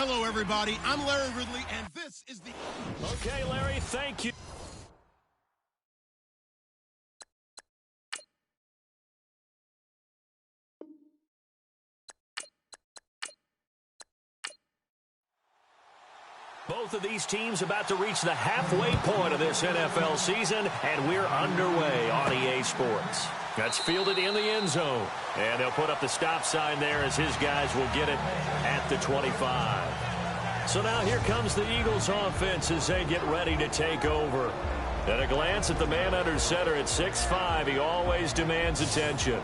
Hello, everybody. I'm Larry Ridley, and this is the... Okay, Larry, thank you. Both of these teams about to reach the halfway point of this NFL season, and we're underway on EA Sports. That's fielded in the end zone, and they'll put up the stop sign there as his guys will get it at the 25. So now here comes the Eagles offense as they get ready to take over. At a glance at the man under center at 6'5", he always demands attention.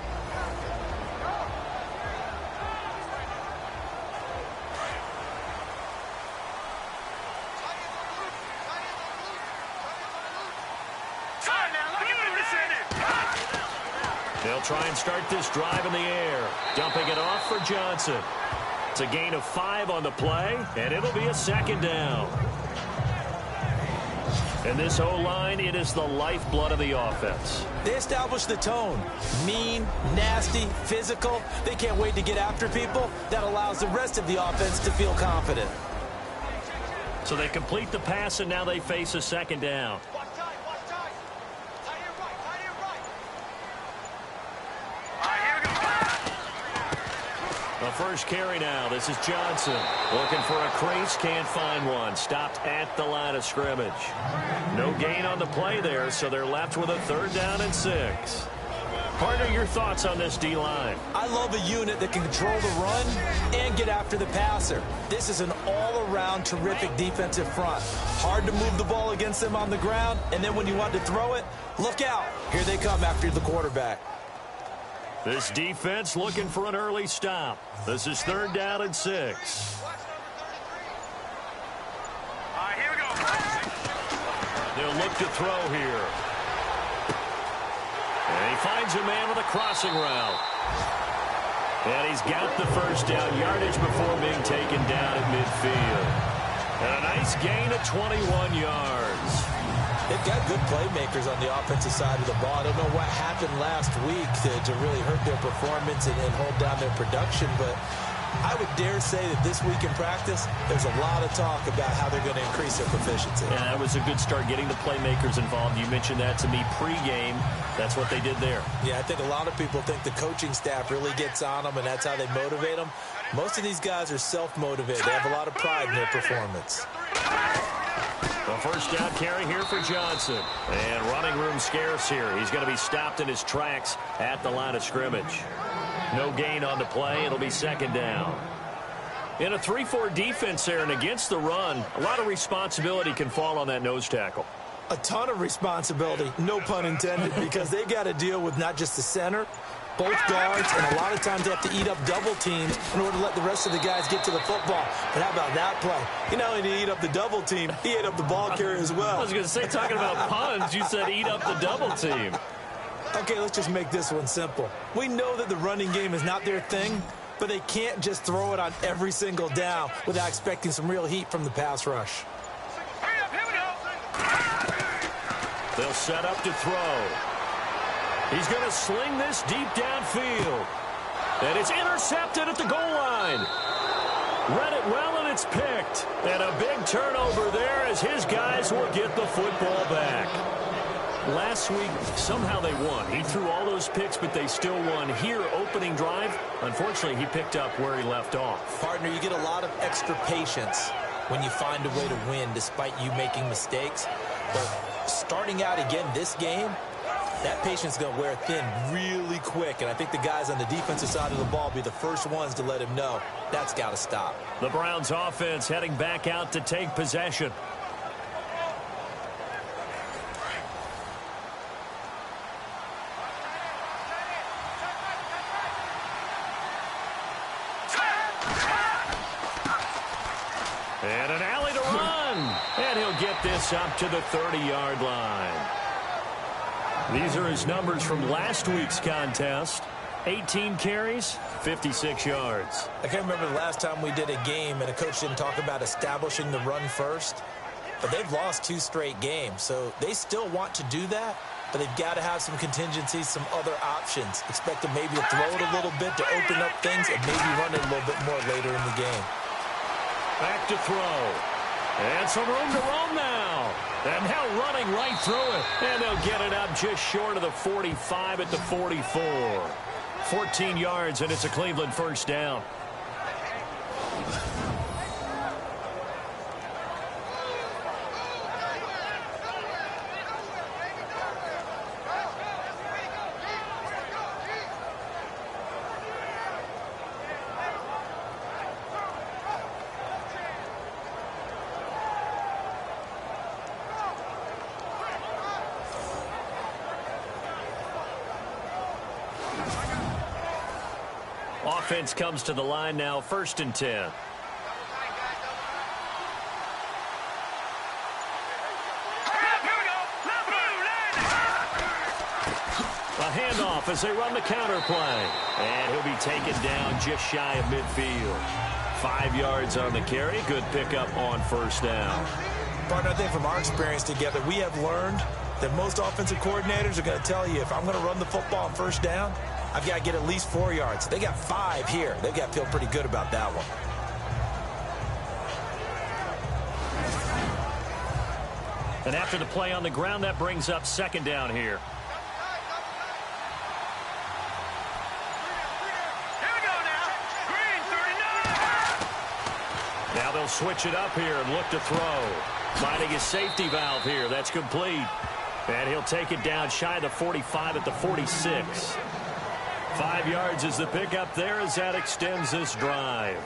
They'll try and start this drive in the air. Dumping it off for Johnson. It's a gain of 5 on the play, and it'll be a second down. And this O-line, it is the lifeblood of the offense. They establish the tone. Mean, nasty, physical. They can't wait to get after people. That allows the rest of the offense to feel confident. So they complete the pass, and now they face a second down. The first carry now. This is Johnson. Looking for a crease. Can't find one. Stopped at the line of scrimmage. No gain on the play there, so they're left with a 3rd down and 6. Partner, your thoughts on this D-line? I love a unit that can control the run and get after the passer. This is an all-around terrific defensive front. Hard to move the ball against them on the ground, and then when you want to throw it, look out. Here they come after the quarterback. This defense looking for an early stop. This is 3rd down and 6. All right, here we go. They'll look to throw here. And he finds a man with a crossing route. And he's got the first down yardage before being taken down at midfield. And a nice gain of 21 yards. They've got good playmakers on the offensive side of the ball. I don't know what happened last week to really hurt their performance and hold down their production, but I would dare say that this week in practice, there's a lot of talk about how they're going to increase their proficiency. Yeah, that was a good start, getting the playmakers involved. You mentioned that to me pregame. That's what they did there. Yeah, I think a lot of people think the coaching staff really gets on them, and that's how they motivate them. Most of these guys are self-motivated. They have a lot of pride in their performance. The first down carry here for Johnson. And running room scarce here. He's going to be stopped in his tracks at the line of scrimmage. No gain on the play. It'll be 2nd down. In a 3-4 defense there and against the run, a lot of responsibility can fall on that nose tackle. A ton of responsibility, no pun intended, because they got to deal with not just the center, both guards, and a lot of times they have to eat up double teams in order to let the rest of the guys get to the football. But how about that play? He not only did he eat up the double team, he ate up the ball carrier as well. I was going to say, talking about puns, you said eat up the double team. Okay, let's just make this one simple. We know that the running game is not their thing, but they can't just throw it on every single down without expecting some real heat from the pass rush. They'll set up to throw. He's going to sling this deep downfield. And it's intercepted at the goal line. Read it well, and it's picked. And a big turnover there as his guys will get the football back. Last week, somehow they won. He threw all those picks, but they still won. Here, opening drive, unfortunately, he picked up where he left off. Partner, you get a lot of extra patience when you find a way to win despite you making mistakes. But starting out again this game, that patience is going to wear thin really quick, and I think the guys on the defensive side of the ball will be the first ones to let him know that's got to stop. The Browns offense heading back out to take possession. And an alley to run. And he'll get this up to the 30-yard line. These are his numbers from last week's contest. 18 carries, 56 yards. I can't remember the last time we did a game and a coach didn't talk about establishing the run first. But they've lost 2 straight games, so they still want to do that. But they've got to have some contingencies, some other options. Expect them maybe to throw it a little bit to open up things and maybe run it a little bit more later in the game. Back to throw. And some room to roam now. And now running right through it. And they'll get it up just short of the 45 at the 44. 14 yards, and it's a Cleveland first down. Offense comes to the line now, 1st and 10. A handoff as they run the counter play. And he'll be taken down just shy of midfield. 5 yards on the carry. Good pickup on 1st down. Partner, I think from our experience together, we have learned that most offensive coordinators are going to tell you, if I'm going to run the football on 1st down, I've got to get at least 4 yards. They got 5 here. They've got to feel pretty good about that one. And after the play on the ground, that brings up 2nd down here. Here we go now. Green 39. Now they'll switch it up here and look to throw. Finding his safety valve here. That's complete. And he'll take it down shy of the 45 at the 46. 5 yards is the pickup there as that extends this drive.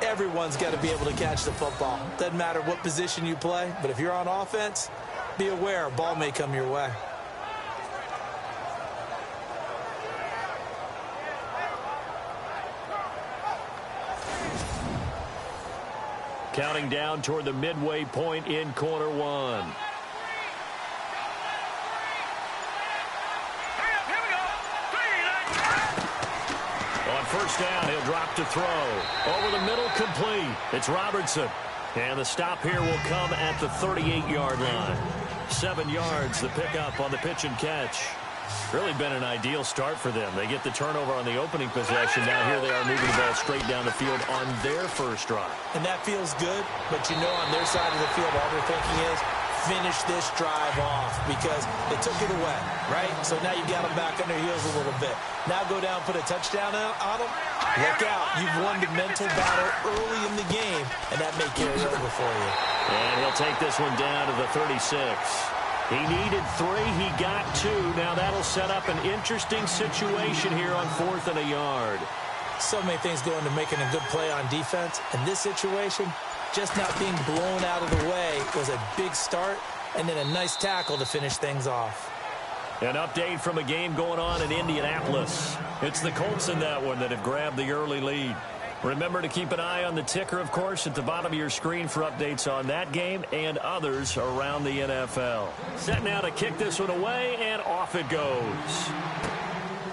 Everyone's got to be able to catch the football. Doesn't matter what position you play, but if you're on offense, be aware a ball may come your way. Counting down toward the midway point in quarter 1. On 1st down, he'll drop to throw. Over the middle, complete. It's Robertson. And the stop here will come at the 38-yard line. 7 yards, the pickup on the pitch and catch. Really been an ideal start for them. They get the turnover on the opening possession. Now here they are moving the ball straight down the field on their first drive. And that feels good, but you know on their side of the field, all they're thinking is, finish this drive off because they took it away, right? So now you got them back on their heels a little bit. Now go down, put a touchdown on them. Look out. You've won the mental battle early in the game, and that may carry over for you. And he'll take this one down to the 36. He needed 3. He got 2. Now that'll set up an interesting situation here on 4th and a yard. So many things go into making a good play on defense. In this situation, just not being blown out of the way was a big start, and then a nice tackle to finish things off. An update from a game going on in Indianapolis. It's the Colts in that one that have grabbed the early lead. Remember to keep an eye on the ticker, of course, at the bottom of your screen for updates on that game and others around the NFL. Set now to kick this one away, and off it goes.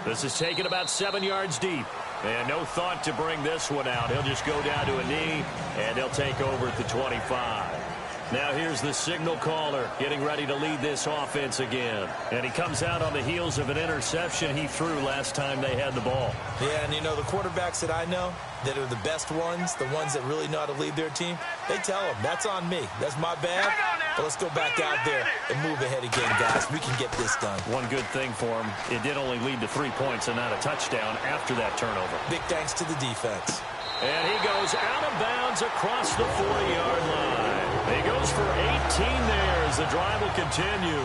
This is taken about 7 yards deep. And no thought to bring this one out. He'll just go down to a knee, and they'll take over at the 25. Now here's the signal caller getting ready to lead this offense again. And he comes out on the heels of an interception he threw last time they had the ball. Yeah, and you know, the quarterbacks that I know that are the best ones, the ones that really know how to lead their team, they tell them, that's on me. That's my bad. But let's go back out there and move ahead again, guys. We can get this done. One good thing for him, it did only lead to 3 points and not a touchdown after that turnover. Big thanks to the defense. And he goes out of bounds across the 40-yard line. He goes for 18 there as the drive will continue.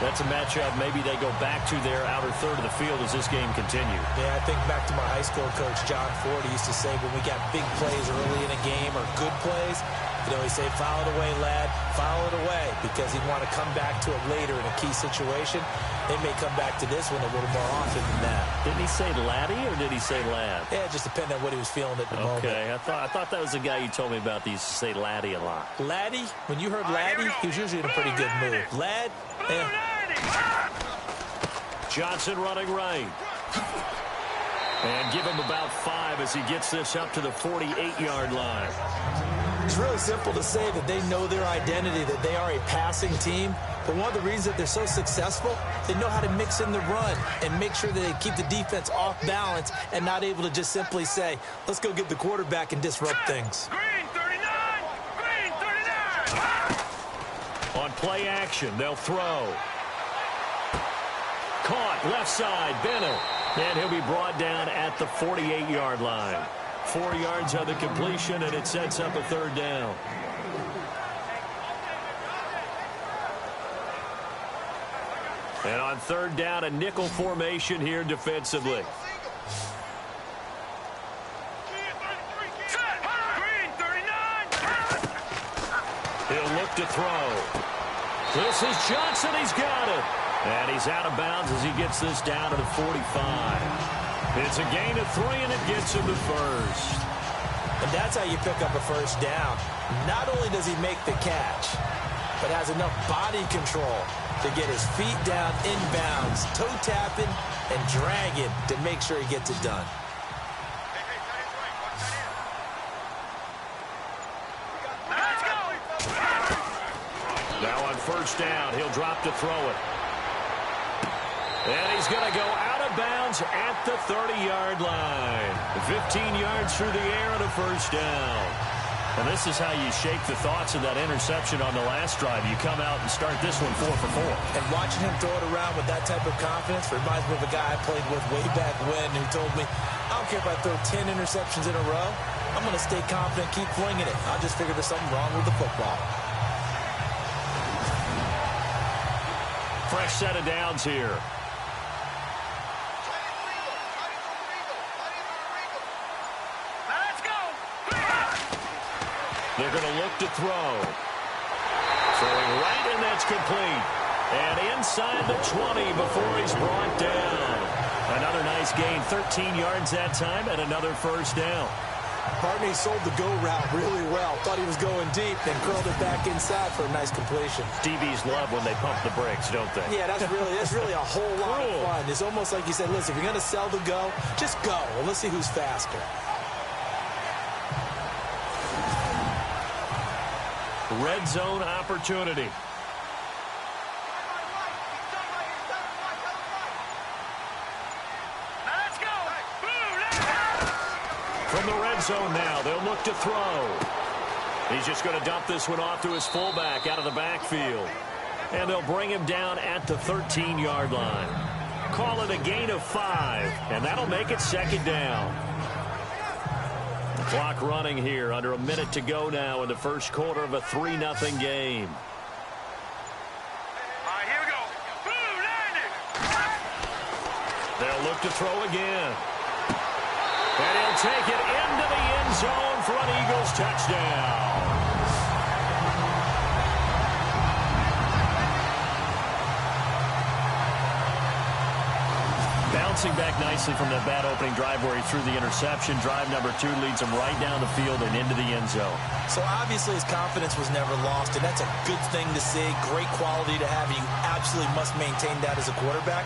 That's a matchup maybe they go back to their outer third of the field as this game continues. Yeah, I think back to my high school coach, John Ford. He used to say when we got big plays early in a game or good plays, you know, he'd say, foul it away, lad, foul it away, because he'd want to come back to it later in a key situation. They may come back to this one a little more often than that. Didn't he say laddie or did he say lad? Yeah, it just depended on what he was feeling at the moment. Okay, I thought that was the guy you told me about that used to say laddie a lot. Laddie, when you heard laddie, he was usually in a pretty good mood. Lad, Johnson running right. And give him about 5 as he gets this up to the 48-yard line. It's really simple to say that they know their identity, that they are a passing team. But one of the reasons that they're so successful, they know how to mix in the run and make sure that they keep the defense off balance and not able to just simply say, let's go get the quarterback and disrupt things. Green 39. play action. They'll throw. Caught left side, Bennett. And he'll be brought down at the 48-yard line. 4 yards on the completion, and it sets up a third down. And on third down, a nickel formation here defensively. He'll look to throw. This is Johnson. He's got it. And he's out of bounds as he gets this down to the 45. It's a gain of 3, and it gets him the first. And that's how you pick up a first down. Not only does he make the catch, but has enough body control to get his feet down inbounds, toe tapping and dragging to make sure he gets it done. Now on first down, he'll drop to throw it. And he's going to go out of bounds at the 30-yard line. 15 yards through the air and a first down. And this is how you shake the thoughts of that interception on the last drive. You come out and start this one 4 for 4. And watching him throw it around with that type of confidence reminds me of a guy I played with way back when who told me, I don't care if I throw 10 interceptions in a row. I'm going to stay confident, keep flinging it. I just figured there's something wrong with the football. Fresh set of downs here. They're going to look to throw. Throwing right, and that's complete. And inside the 20 before he's brought down. Another nice gain, 13 yards that time, and another first down. Barney sold the go route really well. Thought he was going deep, then curled it back inside for a nice completion. DBs love when they pump the brakes, don't they? Yeah, that's really a whole lot of fun. It's almost like you said, listen, if you're going to sell the go, just go. Well, let's see who's faster. Red zone opportunity. From the red zone now, they'll look to throw. He's just going to dump this one off to his fullback out of the backfield. And they'll bring him down at the 13-yard line. Call it a gain of 5, and that'll make it second down. The clock running here, under a minute to go now in the first quarter of a 3-0 game. All right, here we go. Boom, landed. They'll look to throw again. And he'll take it into the end zone for an Eagles touchdown. Bouncing back nicely from that bad opening drive where he threw the interception. Drive number 2 leads him right down the field and into the end zone. So obviously his confidence was never lost, and that's a good thing to see. Great quality to have. You absolutely must maintain that as a quarterback.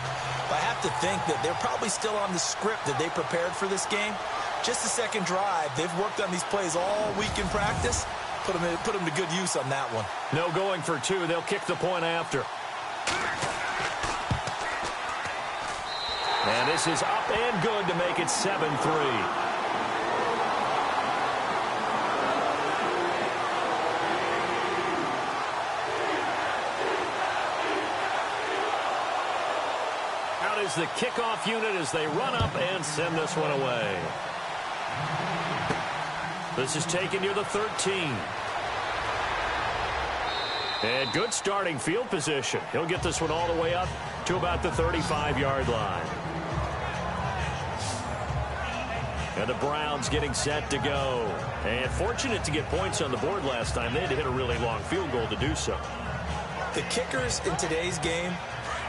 But I have to think that they're probably still on the script that they prepared for this game. Just the second drive. They've worked on these plays all week in practice. Put them to good use on that one. No going for 2. They'll kick the point after. And this is up and good to make it 7-3. Out is the kickoff unit as they run up and send this one away. This is taken near the 13. And good starting field position. He'll get this one all the way up to about the 35-yard line. And the Browns getting set to go. And fortunate to get points on the board last time. They had to hit a really long field goal to do so. The kickers in today's game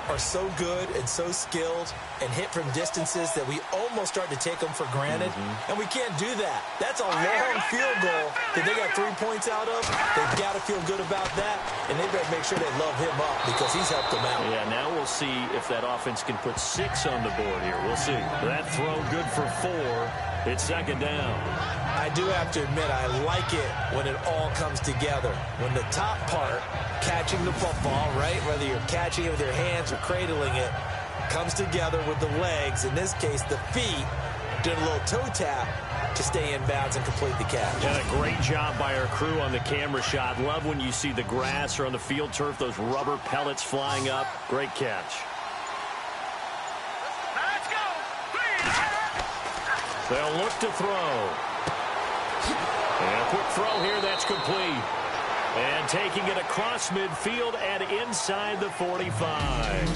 are so good and so skilled and hit from distances that we almost start to take them for granted. And we can't do that. That's a long field goal that they got 3 points out of. They've got to feel good about that, and they better make sure they love him up because he's helped them out. Yeah, now we'll see if that offense can put 6 on the board here. We'll see. That throw good for 4. It's second down. I do have to admit, I like it when it all comes together. When the top part, catching the football, right, whether you're catching it with your hands or cradling it, comes together with the legs, in this case the feet, Did a little toe tap to stay in bounds and complete the catch. And a great job by our crew on the camera shot. Love when you see the grass or on the field turf, those rubber pellets flying up. Great catch. Let's go. They'll look to throw. And a quick throw here, that's complete. And taking it across midfield and inside the 45.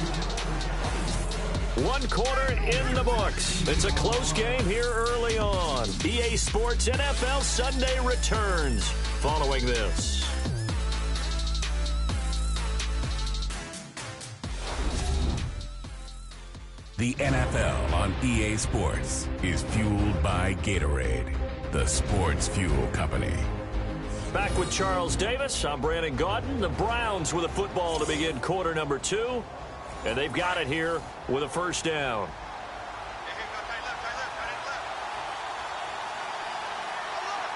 One quarter in the books. It's a close game here early on. EA Sports NFL Sunday returns following this. The NFL on EA Sports is fueled by Gatorade, the sports fuel company. Back with Charles Davis. I'm Brandon Gaudin. The Browns with a football to begin quarter number 2. And they've got it here with a first down.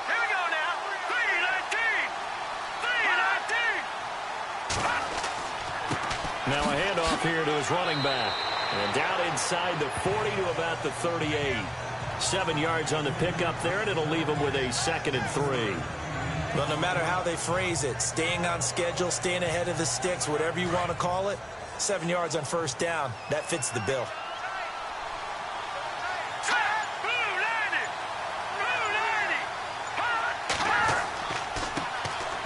Here we go now. 3-19. Now a handoff here to his running back. And down inside the 40 to about the 38. 7 yards on the pickup there, and it'll leave him with a 2nd and 3. Well, no matter how they phrase it, staying on schedule, staying ahead of the sticks, whatever you want to call it, 7 yards on first down, that fits the bill.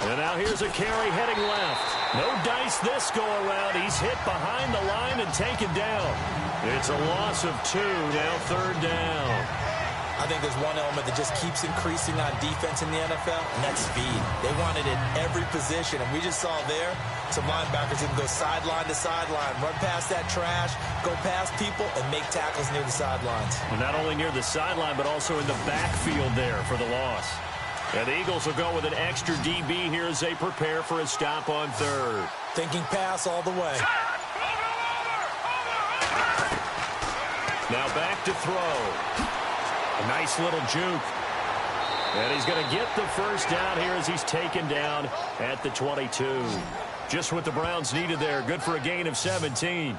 And now here's a carry heading left. No dice this go-around. He's hit behind the line and taken down. It's a loss of 2, now 3rd down. I think there's one element that just keeps increasing on defense in the NFL, and that's speed. They want it in every position, and we just saw there some linebackers who can go sideline to sideline, run past that trash, go past people, and make tackles near the sidelines. And not only near the sideline, but also in the backfield there for the loss. And the Eagles will go with an extra DB here as they prepare for a stop on 3rd. Thinking pass all the way. Now back to throw. A nice little juke. And he's going to get the first down here as he's taken down at the 22. Just what the Browns needed there. Good for a gain of 17.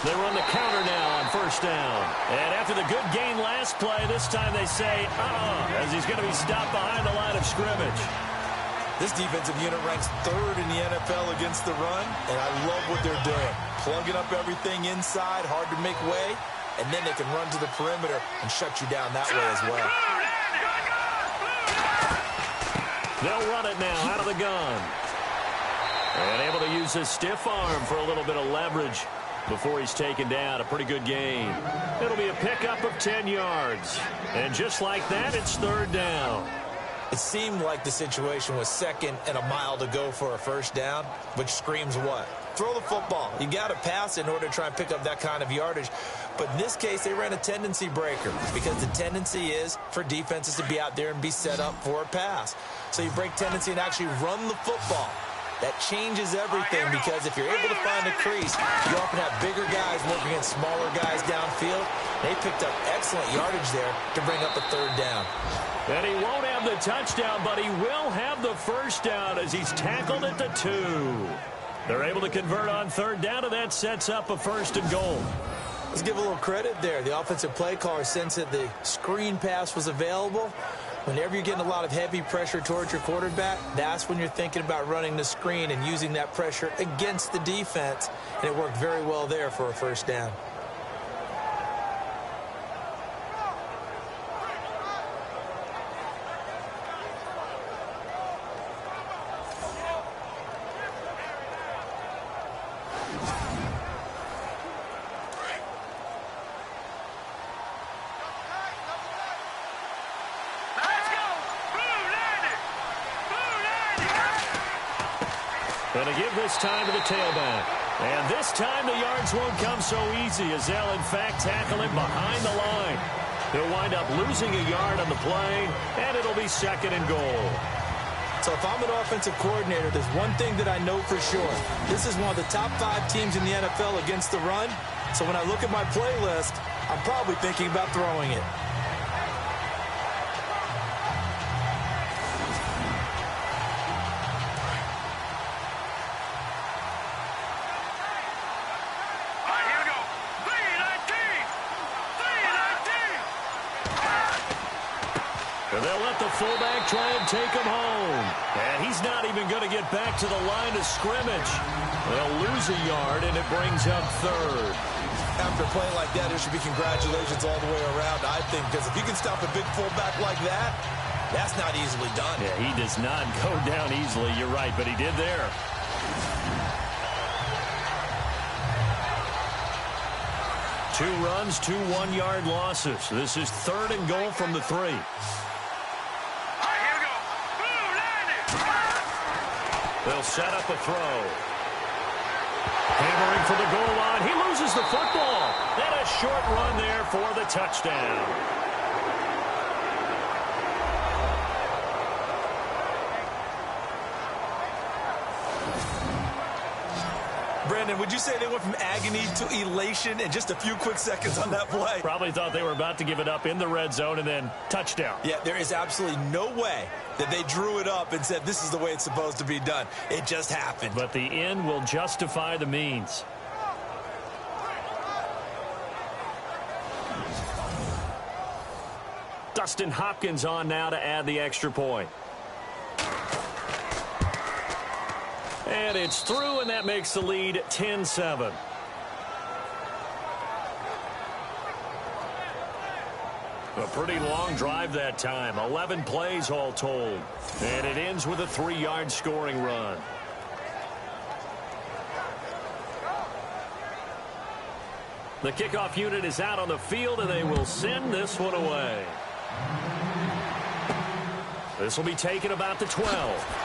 They run the counter now on first down. And after the good gain last play, this time they say, as he's going to be stopped behind the line of scrimmage. This defensive unit ranks 3rd in the NFL against the run, and I love what they're doing. Plugging up everything inside, hard to make way, and then they can run to the perimeter and shut you down that way as well. They'll run it now out of the gun. And able to use his stiff arm for a little bit of leverage before he's taken down. A pretty good gain. It'll be a pickup of 10 yards. And just like that, it's 3rd down. It seemed like the situation was 2nd and a mile to go for a first down, which screams what? Throw the football. You got to pass in order to try and pick up that kind of yardage. But in this case, they ran a tendency breaker because the tendency is for defenses to be out there and be set up for a pass. So you break tendency and actually run the football. That changes everything because if you're able to find a crease, you often have bigger guys working against smaller guys downfield. They picked up excellent yardage there to bring up a 3rd down. And he won't have the touchdown, but he will have the first down as he's tackled at the 2. They're able to convert on 3rd down, and that sets up a 1st and goal. Let's give a little credit there. The offensive play caller sensed that the screen pass was available. Whenever you're getting a lot of heavy pressure towards your quarterback, that's when you're thinking about running the screen and using that pressure against the defense. And it worked very well there for a first down. Let's go. Blue landed. Blue landed. Going to give this time to the tailback. And this time the yards won't come so easy as they'll, in fact, tackle him behind the line. He'll wind up losing a yard on the play, and it'll be 2nd and goal. So if I'm an offensive coordinator, there's one thing that I know for sure. This is one of the top 5 teams in the NFL against the run. So when I look at my playlist, I'm probably thinking about throwing it. They'll let the fullback try and take him home. And he's not even going to get back to the line of scrimmage. They'll lose a yard, and it brings up 3rd. After a play like that, there should be congratulations all the way around, I think, because if you can stop a big fullback like that, that's not easily done. Yeah, he does not go down easily. You're right, but he did there. Two runs, 2 one-yard losses. This is 3rd and goal from the 3. They'll set up a throw. Hammering for the goal line. He loses the football. And a short run there for the touchdown. Brandon, would you say they went from agony to elation in just a few quick seconds on that play? Probably thought they were about to give it up in the red zone and then touchdown. Yeah, there is absolutely no way that they drew it up and said this is the way it's supposed to be done. It just happened. But the end will justify the means. Dustin Hopkins on now to add the extra point. And it's through, and that makes the lead 10-7. A pretty long drive that time. 11 plays all told. And it ends with a 3-yard scoring run. The kickoff unit is out on the field, and they will send this one away. This will be taken about the 12.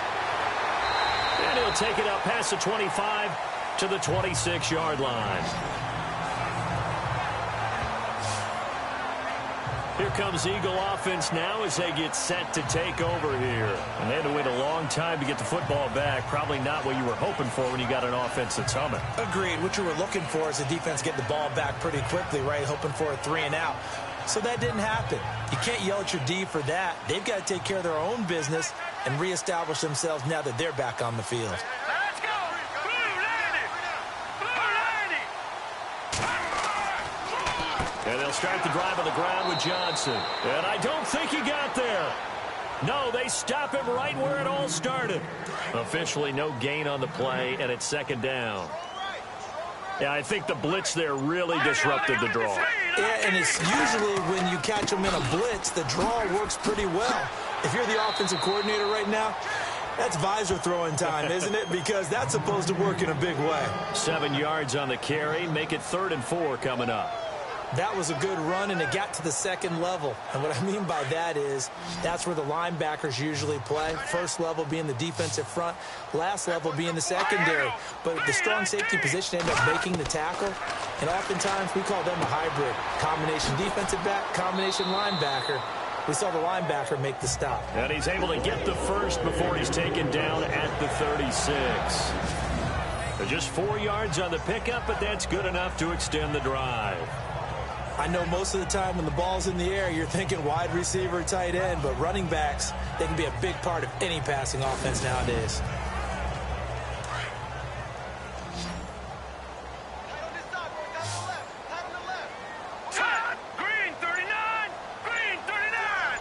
And he'll take it up past the 25 to the 26-yard line. Here comes Eagle offense now as they get set to take over here. And they had to wait a long time to get the football back. Probably not what you were hoping for when you got an offense that's humming. Agreed. What you were looking for is the defense getting the ball back pretty quickly, right? Hoping for a 3 and out. So that didn't happen. You can't yell at your D for that. They've got to take care of their own business and reestablish themselves now that they're back on the field. Let's go! Blue lady! Blue lady! And they'll start the drive on the ground with Johnson. And I don't think he got there. No, they stop him right where it all started. Officially no gain on the play, and it's 2nd down. Yeah, I think the blitz there really disrupted the draw. Yeah, and it's usually when you catch them in a blitz, the draw works pretty well. If you're the offensive coordinator right now, that's visor throwing time, isn't it? Because that's supposed to work in a big way. 7 yards on the carry. Make it 3rd and 4 coming up. That was a good run, and it got to the 2nd level. And what I mean by that is that's where the linebackers usually play. First level being the defensive front, last level being the secondary. But the strong safety position ended up making the tackle. And oftentimes we call them a hybrid. Combination defensive back, combination linebacker. We saw the linebacker make the stop. And he's able to get the first before he's taken down at the 36. Just 4 yards on the pickup, but that's good enough to extend the drive. I know most of the time when the ball's in the air, you're thinking wide receiver, tight end, but running backs, they can be a big part of any passing offense nowadays. Green 39! Green 39!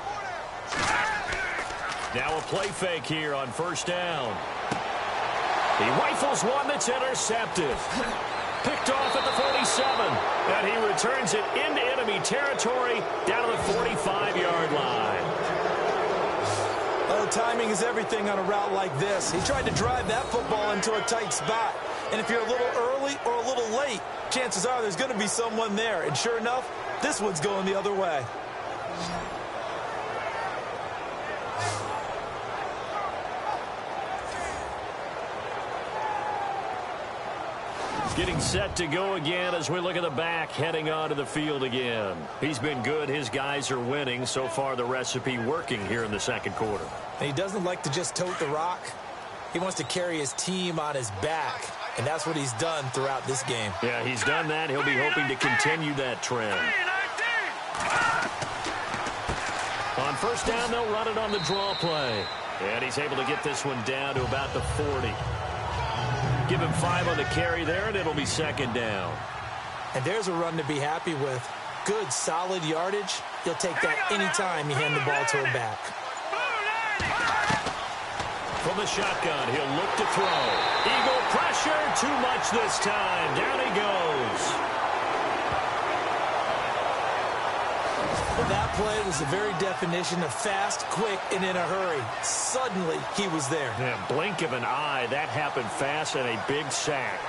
Now a play fake here on 1st down. He rifles one that's intercepted. Picked off at the 47. And he returns it into enemy territory down to the 45-yard line. Oh, timing is everything on a route like this. He tried to drive that football into a tight spot. And if you're a little early or a little late, chances are there's going to be someone there. And sure enough, this one's going the other way. Getting set to go again as we look at the back heading onto the field again. He's been good. His guys are winning. So far, the recipe working here in the second quarter. And he doesn't like to just tote the rock. He wants to carry his team on his back, and that's what he's done throughout this game. Yeah, he's done that. He'll be hoping to continue that trend. On first down, they'll run it on the draw play. And he's able to get this one down to about the 40. Give him 5 on the carry there, and it'll be second down. And there's a run to be happy with. Good, solid yardage. He'll take that anytime you hand the ball to him back. From the shotgun, he'll look to throw. Eagle pressure, too much this time. Down he goes. That play was the very definition of fast, quick, and in a hurry. Suddenly, he was there. Yeah, blink of an eye. That happened fast and a big sack.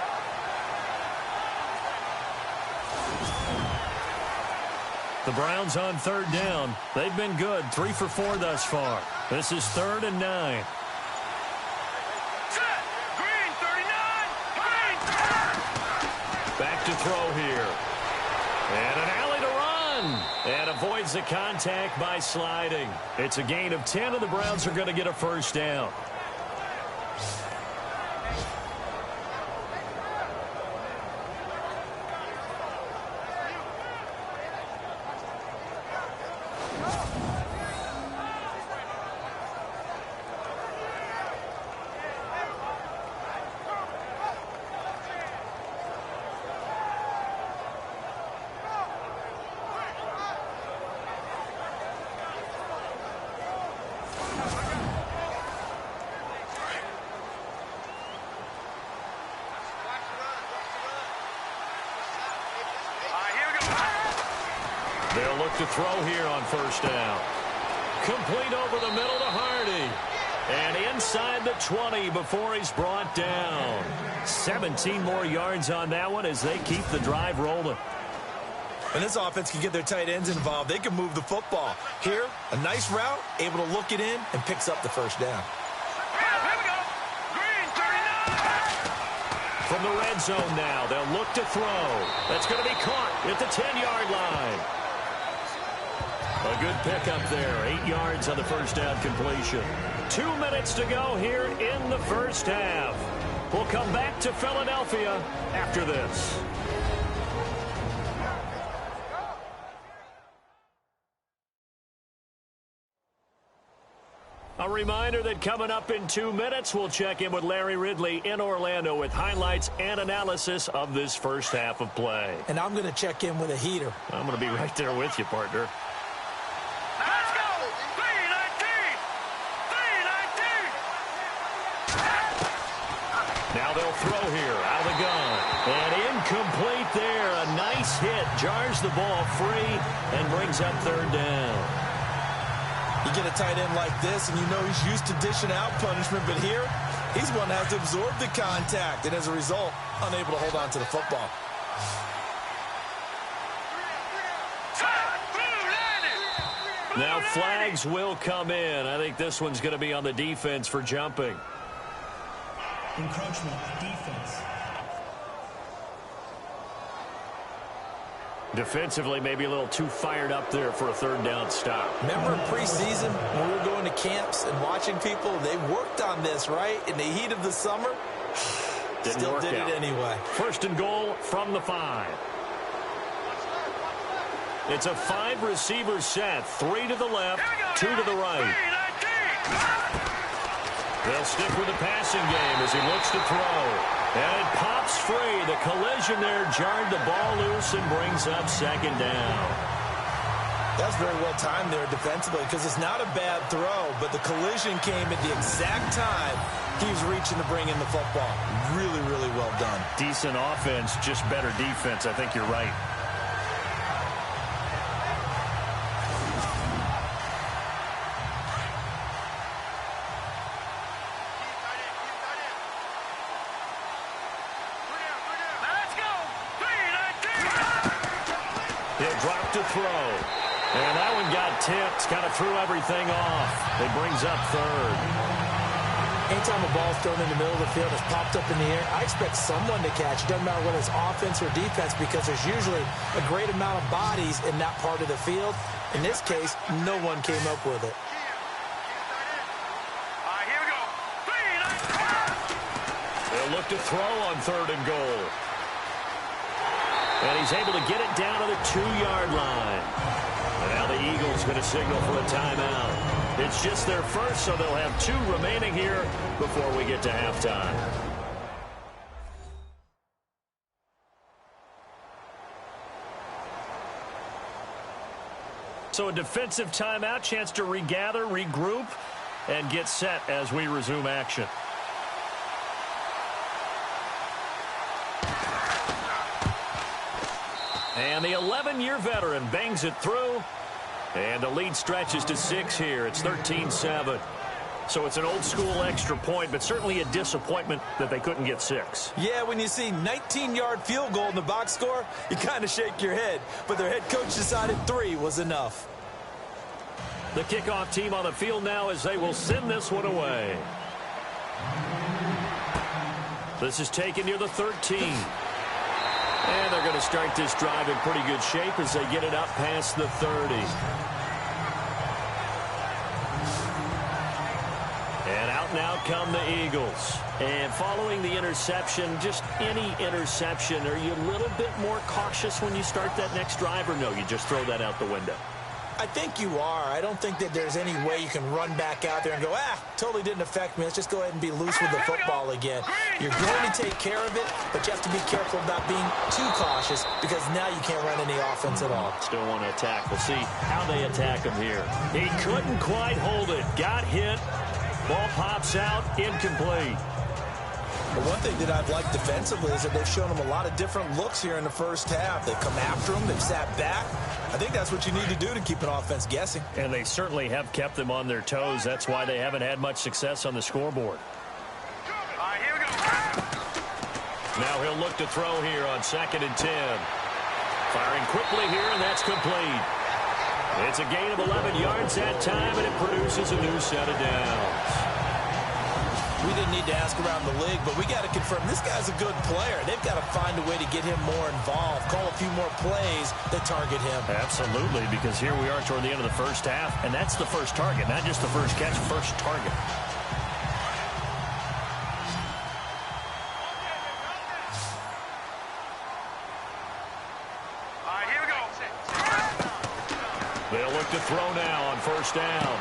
The Browns on third down. They've been good. 3 for 4 thus far. This is 3rd and 9. Back to throw here. And an alley to run. And avoids the contact by sliding. It's a gain of 10, and the Browns are going to get a first down. They'll look to throw here on first down. Complete over the middle to Hardy. And inside the 20 before he's brought down. 17 more yards on that one as they keep the drive rolling. When this offense can get their tight ends involved, they can move the football. Here, a nice route, able to look it in, and picks up the first down. From the red zone now, they'll look to throw. That's going to be caught at the 10-yard line. A good pickup there. 8 yards on the first down completion. 2 minutes to go here in the first half. We'll come back to Philadelphia after this. A reminder that coming up in 2 minutes, we'll check in with Larry Ridley in Orlando with highlights and analysis of this first half of play. And I'm going to check in with a heater. I'm going to be right there with you, partner. Let's go! 3-19! Now they'll throw here out of the gun. And incomplete there. A nice hit. Jars the ball free and brings up third down. You get a tight end like this, and you know he's used to dishing out punishment, but here, he's one that has to absorb the contact, and as a result, unable to hold on to the football. Now flags will come in. I think this one's going to be on the defense for jumping. Encroachment, defense. Defensively, maybe a little too fired up there for a third down stop. Remember in preseason when we were going to camps and watching people, they worked on this, right? In the heat of the summer, still did it anyway. First and goal from the 5. It's a 5-receiver set. 3 to the left, 2 to the right. They'll stick with the passing game as he looks to throw. And it pops free. The collision there jarred the ball loose and brings up second down. That's very well timed there defensively because it's not a bad throw, but the collision came at the exact time he was reaching to bring in the football. Really, really well done. Decent offense, just better defense. I think you're right. To throw. And that one got tipped, kind of threw everything off. It brings up third. Anytime a ball's thrown in the middle of the field, it's popped up in the air, I expect someone to catch. It doesn't matter whether it's offense or defense, because there's usually a great amount of bodies in that part of the field. In this case, no one came up with it. Here we go. They'll look to throw on 3rd and goal. And he's able to get it down to the 2-yard line. And now the Eagles going to signal for a timeout. It's just their first, so they'll have 2 remaining here before we get to halftime. So a defensive timeout, chance to regather, regroup, and get set as we resume action. And the 11-year veteran bangs it through. And the lead stretches to 6 here. It's 13-7. So it's an old-school extra point, but certainly a disappointment that they couldn't get 6. Yeah, when you see 19-yard field goal in the box score, you kind of shake your head. But their head coach decided 3 was enough. The kickoff team on the field now as they will send this one away. This is taken near the 13. And they're going to start this drive in pretty good shape as they get it up past the 30. And out now come the Eagles. And following the interception, just any interception, are you a little bit more cautious when you start that next drive, or no, you just throw that out the window? I think you are. I don't think that there's any way you can run back out there and go, totally didn't affect me. Let's just go ahead and be loose with the football again. You're going to take care of it, but you have to be careful about being too cautious, because now you can't run any offense at all. Still want to attack. We'll see how they attack him here. He couldn't quite hold it. Got hit. Ball pops out. Incomplete. But one thing that I've liked defensively is that they've shown him a lot of different looks here in the first half. They've come after him. They've sat back. I think that's what you need to do to keep an offense guessing. And they certainly have kept them on their toes. That's why they haven't had much success on the scoreboard. Here we go. Now he'll look to throw here on 2nd and 10. Firing quickly here, and that's complete. It's a gain of 11 yards that time, and it produces a new set of downs. We didn't need to ask around the league, but we got to confirm this guy's a good player. They've got to find a way to get him more involved, call a few more plays that target him. Absolutely, because here we are toward the end of the first half, and that's the first target, not just the first catch, first target. Here we go. They'll look to throw now on 1st down.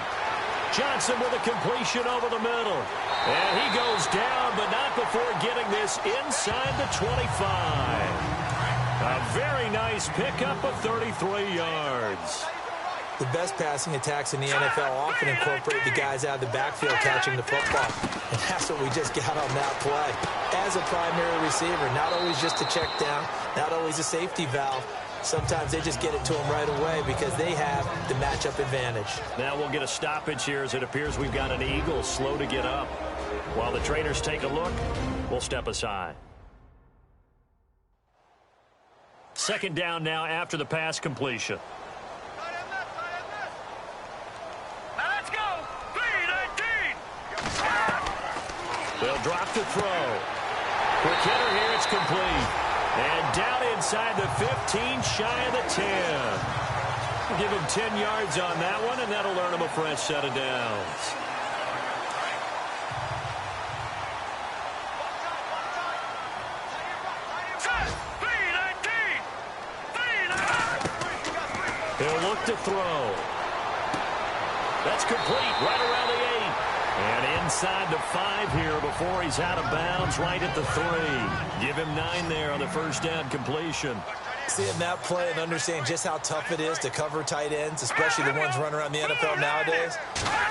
Johnson with a completion over the middle. And he goes down, but not before getting this inside the 25. A very nice pickup of 33 yards. The best passing attacks in the NFL often incorporate the guys out of the backfield catching the football. And that's what we just got on that play. As a primary receiver, not always just a check down, not always a safety valve. Sometimes they just get it to them right away because they have the matchup advantage. Now we'll get a stoppage here as it appears we've got an Eagle slow to get up. While the trainers take a look, we'll step aside. 2nd down now after the pass completion. Now let's go. 3-19. They'll drop the throw. Quick hitter here, it's complete. And down inside the 15, shy of the 10. We'll give him 10 yards on that one, and that'll earn him a fresh set of downs. He'll look to throw. That's complete, right around the 8. And inside the 5 here before he's out of bounds, right at the 3. Give him 9 there on the 1st down completion. Seeing that play and understanding just how tough it is to cover tight ends, especially the ones running around the NFL nowadays,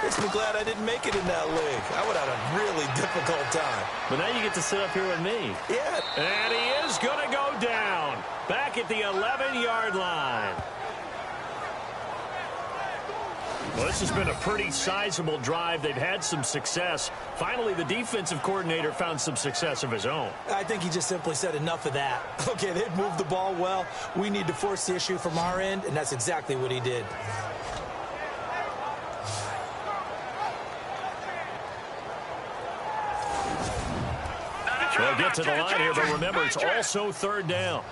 makes me glad I didn't make it in that league. I would have had a really difficult time. But now you get to sit up here with me. Yeah. And he is going to go down. Back at the 11-yard line. Well, this has been a pretty sizable drive. They've had some success. Finally, the defensive coordinator found some success of his own. I think he just simply said enough of that. Okay, they've moved the ball well. We need to force the issue from our end, and that's exactly what he did. get to the line here, but remember, it's also third down.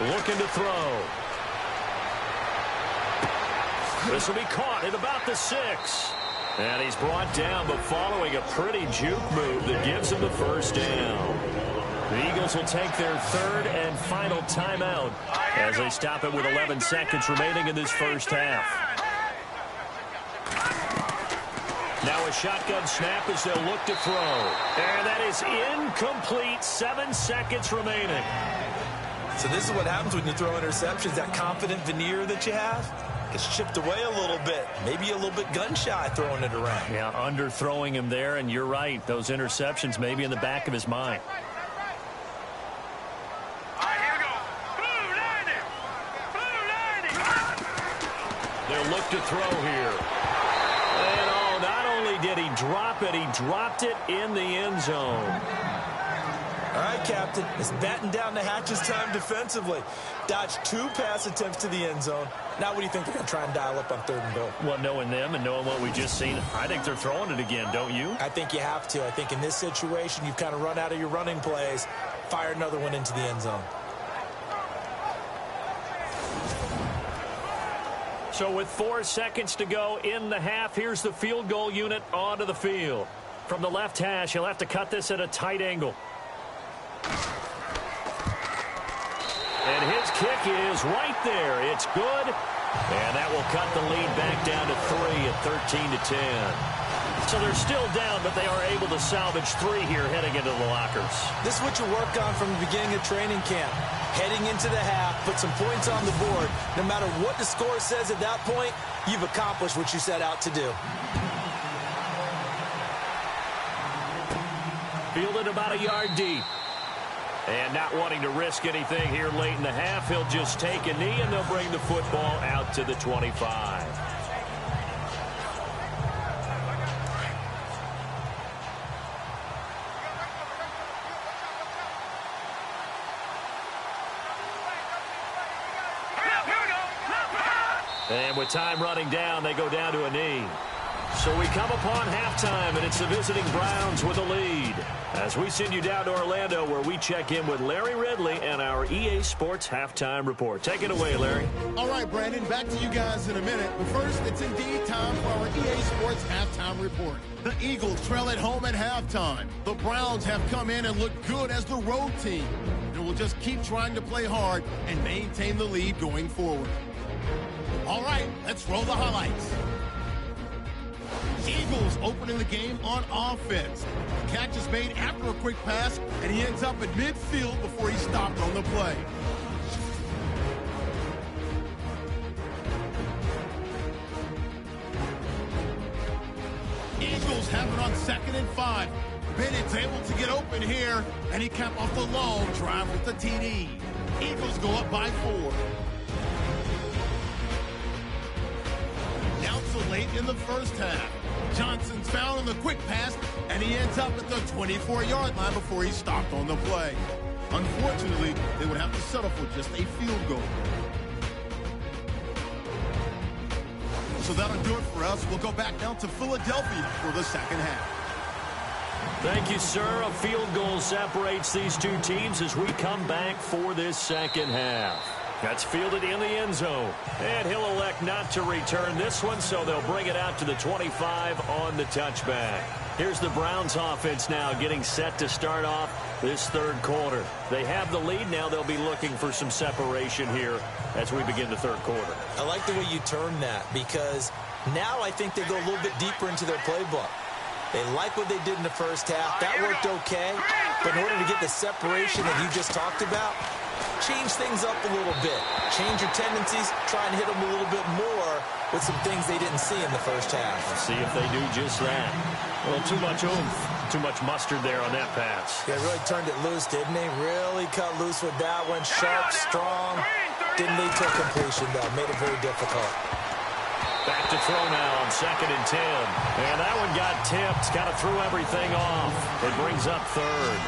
Looking to throw. This will be caught at about the 6. And he's brought down, but following a pretty juke move that gives him the first down. The Eagles will take their third and final timeout as they stop it with 11 seconds remaining in this first half. Now a shotgun snap as they'll look to throw. And that is incomplete. 7 seconds remaining. So this is what happens when you throw interceptions. That confident veneer that you have gets chipped away a little bit. Maybe a little bit gun-shy throwing it around. Yeah, underthrowing him there, and you're right. Those interceptions may be in the back of his mind. They'll look to throw here. And oh, not only did he drop it, he dropped it in the end zone. All right, Captain, it's batten down the hatches time defensively. Dodged 2 pass attempts to the end zone. Now what do you think they're going to try and dial up on 3rd and goal? Well, knowing them and knowing what we just seen, I think they're throwing it again, don't you? I think you have to. I think in this situation, you've kind of run out of your running plays. Fire another one into the end zone. So with 4 seconds to go in the half, here's the field goal unit onto the field. From the left hash, he'll have to cut this at a tight angle. And his kick is right there. It's good. And that will cut the lead back down to 3 at 13-10. So they're still down, but they are able to salvage 3 here heading into the lockers. This is what you work on from the beginning of training camp. Heading into the half, put some points on the board. No matter what the score says at that point, you've accomplished what you set out to do. Fielded about a yard deep. And not wanting to risk anything here late in the half, he'll just take a knee, and they'll bring the football out to the 25. And with time running down, they go down to a knee. So we come upon halftime, and it's the visiting Browns with a lead. As we send you down to Orlando, where we check in with Larry Ridley and our EA Sports Halftime Report. Take it away, Larry. All right, Brandon, back to you guys in a minute. But first, it's indeed time for our EA Sports Halftime Report. The Eagles trail at home at halftime. The Browns have come in and looked good as the road team. And will just keep trying to play hard and maintain the lead going forward. All right, let's roll the highlights. Eagles opening the game on offense. The catch is made after a quick pass, and he ends up at midfield before he stopped on the play. Eagles have it on 2nd and 5. Bennett's able to get open here, and he capped off the long drive with the TD. Eagles go up by 4. Now so late in the first half. Johnson's found on the quick pass, and he ends up at the 24-yard line before he stopped on the play. Unfortunately, they would have to settle for just a field goal. So that'll do it for us. We'll go back down to Philadelphia for the second half. Thank you, sir. A field goal separates these two teams as we come back for this second half. That's fielded in the end zone. And he'll elect not to return this one, so they'll bring it out to the 25 on the touchback. Here's the Browns offense now getting set to start off this third quarter. They have the lead now. They'll be looking for some separation here as we begin the third quarter. I like the way you term that, because now I think they go a little bit deeper into their playbook. They like what they did in the first half. That worked okay. But in order to get the separation that you just talked about, change things up a little bit. Change your tendencies. Try and hit them a little bit more with some things they didn't see in the first half. See if they do just that. Well, too much oomph, too much mustard there on that pass. Yeah, really turned it loose, didn't he? Really cut loose with that one. Sharp, strong. Didn't lead to a completion, though. Made it very difficult. Back to throw now on 2nd and 10. And that one got tipped. Kind of threw everything off. It brings up third.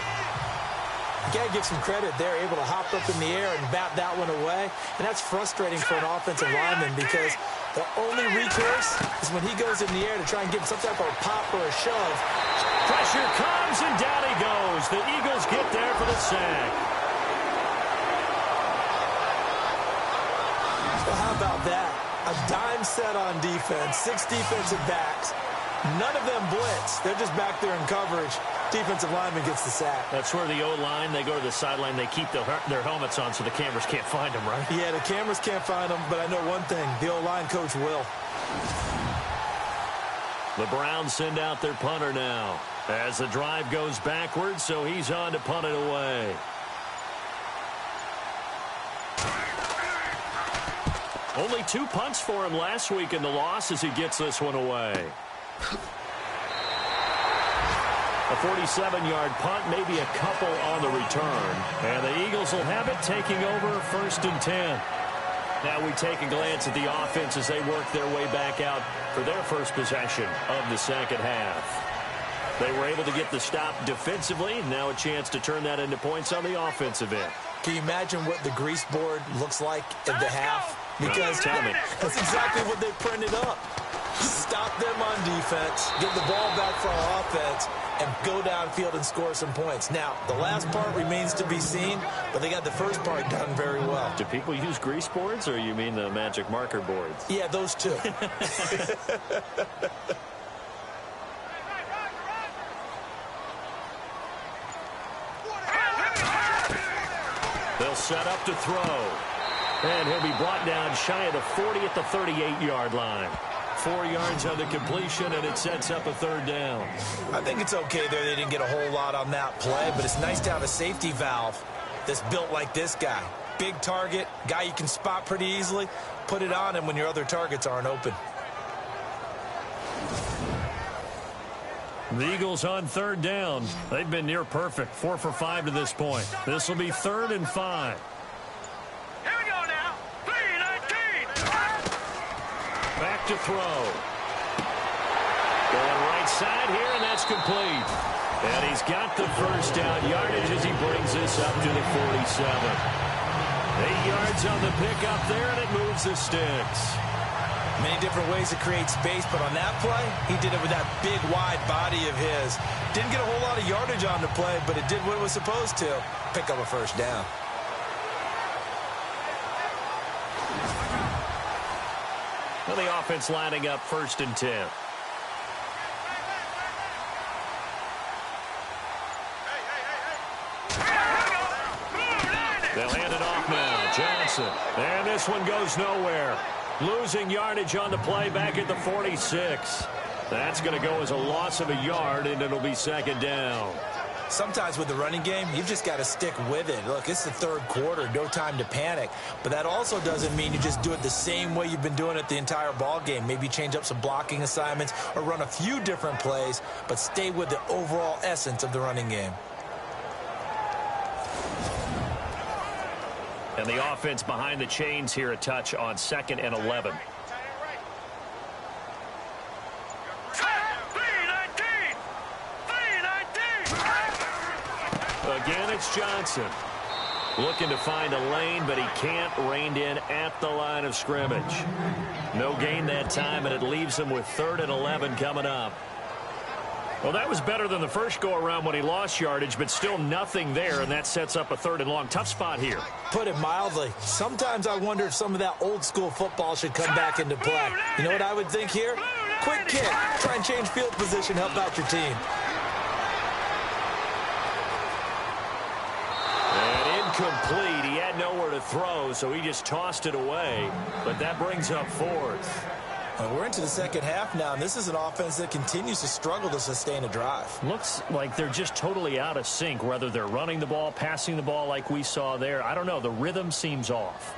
You got to give some credit. They're able to hop up in the air and bat that one away. And that's frustrating for an offensive lineman because the only recourse is when he goes in the air to try and get some type of a pop or a shove. Pressure comes, and down he goes. The Eagles get there for the sack. Well, how about that? A dime set on defense, 6 defensive backs. None of them blitz. They're just back there in coverage. Defensive lineman gets the sack. That's where the O-line, they go to the sideline, they keep their helmets on so the cameras can't find them, right? Yeah, the cameras can't find them, but I know one thing. The O-line coach will. The Browns send out their punter now as the drive goes backwards, so he's on to punt it away. Only 2 punts for him last week in the loss as he gets this one away. A 47-yard punt, maybe a couple on the return. And the Eagles will have it, taking over 1st and 10. Now we take a glance at the offense as they work their way back out for their first possession of the second half. They were able to get the stop defensively. Now a chance to turn that into points on the offensive end. Can you imagine what the grease board looks like at the half? Because tell me. That's exactly what they printed up. Stop them on defense, get the ball back for our offense, and go downfield and score some points. Now, the last part remains to be seen, but they got the first part done very well. Do people use grease boards, or you mean the magic marker boards? Yeah, those two. They'll set up to throw. And he'll be brought down shy of the 40 at the 38-yard line. 4 yards on the completion, and it sets up a 3rd down. I think it's okay there. They didn't get a whole lot on that play, but it's nice to have a safety valve that's built like this guy. Big target, guy you can spot pretty easily. Put it on him when your other targets aren't open. The Eagles on 3rd down. They've been near perfect, 4 for 5 to this point. This will be 3rd and 5. Back to throw. Going right side here, and that's complete. And he's got the first down yardage as he brings this up to the 47. 8 yards on the pickup there, and it moves the sticks. Many different ways to create space, but on that play, he did it with that big, wide body of his. Didn't get a whole lot of yardage on the play, but it did what it was supposed to. Pick up a first down. Well, the offense lining up 1st and 10. They'll hand it off now. Johnson. And this one goes nowhere. Losing yardage on the play back at the 46. That's going to go as a loss of a yard, and it'll be 2nd down. Sometimes with the running game, you've just got to stick with it. Look, it's the 3rd quarter, no time to panic. But that also doesn't mean you just do it the same way you've been doing it the entire ball game. Maybe change up some blocking assignments or run a few different plays, but stay with the overall essence of the running game. And the offense behind the chains here, a touch on 2nd and 11. Again, it's Johnson. Looking to find a lane, but he can't. Reined in at the line of scrimmage. No gain that time, and it leaves him with 3rd and 11 coming up. Well, that was better than the first go-around when he lost yardage, but still nothing there, and that sets up a 3rd and long. Tough spot here. Put it mildly. Sometimes I wonder if some of that old-school football should come back into play. You know what I would think here? Quick kick. Try and change field position, help out your team. Complete. He had nowhere to throw, so he just tossed it away. But that brings up 4th. Well, we're into the second half now, and this is an offense that continues to struggle to sustain a drive. Looks like they're just totally out of sync, whether they're running the ball, passing the ball like we saw there. I don't know. The rhythm seems off.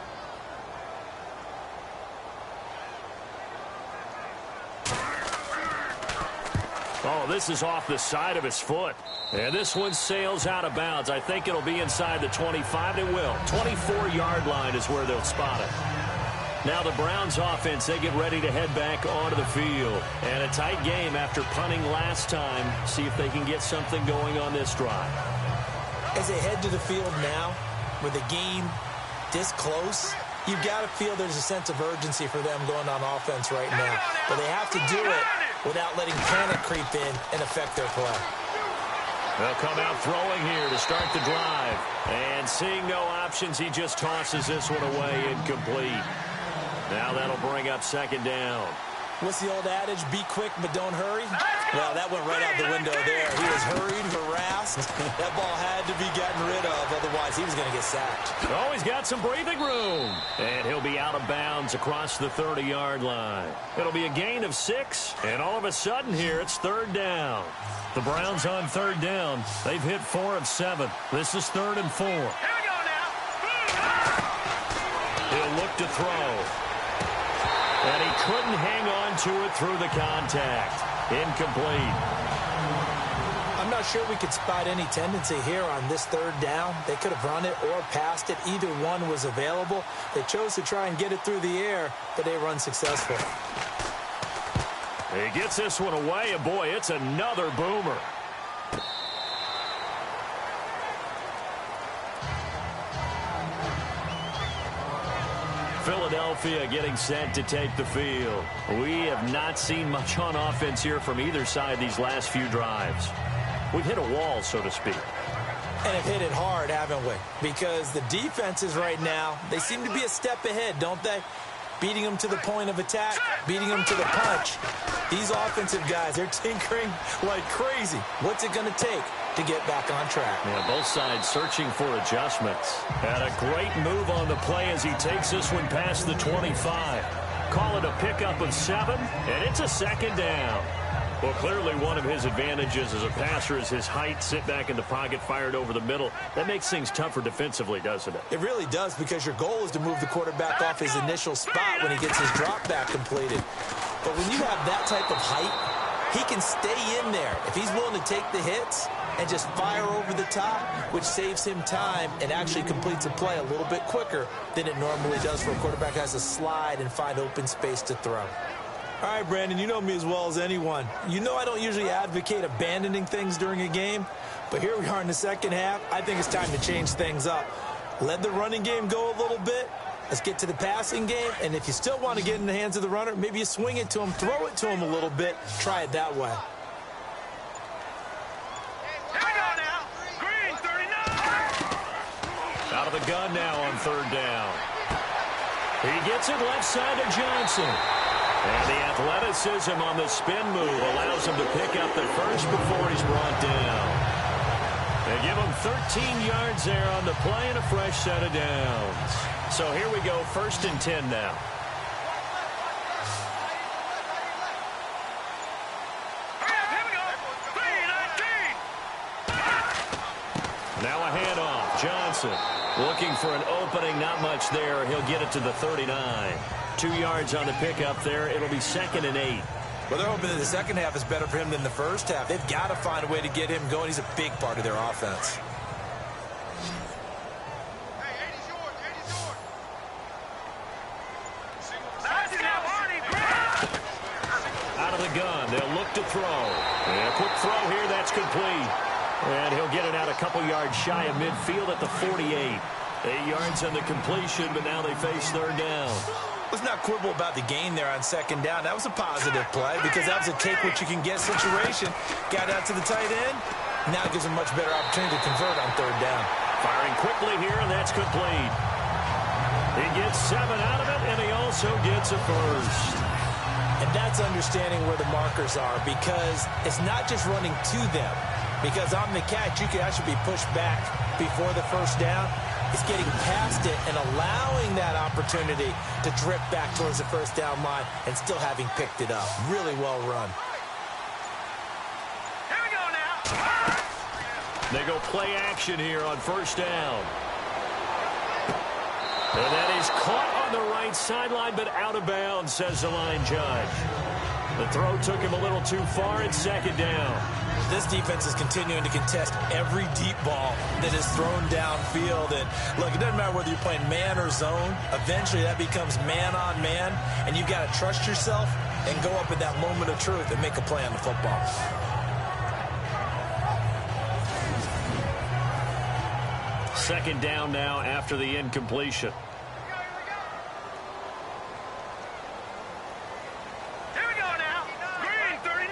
Oh, this is off the side of his foot. And this one sails out of bounds. I think it'll be inside the 25. It will. 24-yard line is where they'll spot it. Now the Browns offense, they get ready to head back onto the field. And a tight game after punting last time. See if they can get something going on this drive. As they head to the field now, with the game this close, you've got to feel there's a sense of urgency for them going on offense right now. But they have to do it without letting panic creep in and affect their play. They'll come out throwing here to start the drive. And seeing no options, he just tosses this one away incomplete. Now that'll bring up second down. What's the old adage? Be quick, but don't hurry? Well, that went right out the window there. He was hurried, harassed. That ball had to be gotten rid of, otherwise he was going to get sacked. Oh, he's got some breathing room. And he'll be out of bounds across the 30-yard line. It'll be a gain of 6, and all of a sudden here it's third down. The Browns on third down. They've hit 4 of 7. This is 3rd and 4. Here we go now. He'll look to throw. And he couldn't hang on to it through the contact. Incomplete. I'm not sure we could spot any tendency here on this third down. They could have run it or passed it. Either one was available. They chose to try and get it through the air, but they run successful. He gets this one away, and boy, it's another boomer. Philadelphia getting set to take the field. We have not seen much on offense here from either side these last few drives. We've hit a wall, so to speak. And have hit it hard, haven't we? Because the defenses right now, they seem to be a step ahead, don't they? Beating them to the point of attack, beating them to the punch. These offensive guys, they're tinkering like crazy. What's it going to take to get back on track? Yeah, both sides searching for adjustments. And a great move on the play as he takes this one past the 25. Call it a pickup of 7, and it's a second down. Well, clearly one of his advantages as a passer is his height. Sit back in the pocket, fired over the middle. That makes things tougher defensively, doesn't it? It really does, because your goal is to move the quarterback off his initial spot when he gets his drop back completed. But when you have that type of height, he can stay in there if he's willing to take the hits and just fire over the top, which saves him time and actually completes a play a little bit quicker than it normally does for a quarterback who has to slide and find open space to throw. All right, Brandon, you know me as well as anyone. You know I don't usually advocate abandoning things during a game, but here we are in the second half. I think it's time to change things up. Let the running game go a little bit. Let's get to the passing game, and if you still want to get in the hands of the runner, maybe you swing it to him, throw it to him a little bit, try it that way. Here we go now. Green, 39. Out of the gun now on third down. He gets it left side to Johnson. And the athleticism on the spin move allows him to pick up the first before he's brought down. They give him 13 yards there on the play and a fresh set of downs. So here we go, 1st and 10 now. Here we go. 3-19. Now a handoff. Johnson looking for an opening. Not much there. He'll get it to the 39. 2 yards on the pickup there. It'll be 2nd and 8. Well, they're hoping that the second half is better for him than the first half. They've got to find a way to get him going. He's a big part of their offense. Hey, 80's yours. 80's yours. Nice now, Arnie. Out of the gun. They'll look to throw. And a quick throw here. That's complete. And he'll get it out a couple yards shy of midfield at the 48. 8 yards on the completion, but now they face third down. Let's not quibble about the gain there on second down. That was a positive play because that was a take-what-you-can-get situation. Got out to the tight end. Now it gives him a much better opportunity to convert on third down. Firing quickly here, and that's complete. He gets 7 out of it, and he also gets a first. And that's understanding where the markers are, because it's not just running to them. Because on the catch, you could actually be pushed back before the first down. It's getting past it and allowing that opportunity to drip back towards the first down line and still having picked it up. Really well run. Here we go now. They go play action here on first down. And that is caught on the right sideline, but out of bounds, says the line judge. The throw took him a little too far. It's second down. This defense is continuing to contest every deep ball that is thrown downfield. And look, it doesn't matter whether you're playing man or zone. Eventually that becomes man on man, and you've got to trust yourself and go up at that moment of truth and make a play on the football. second down now after the incompletion. Here we go now. Green, 39.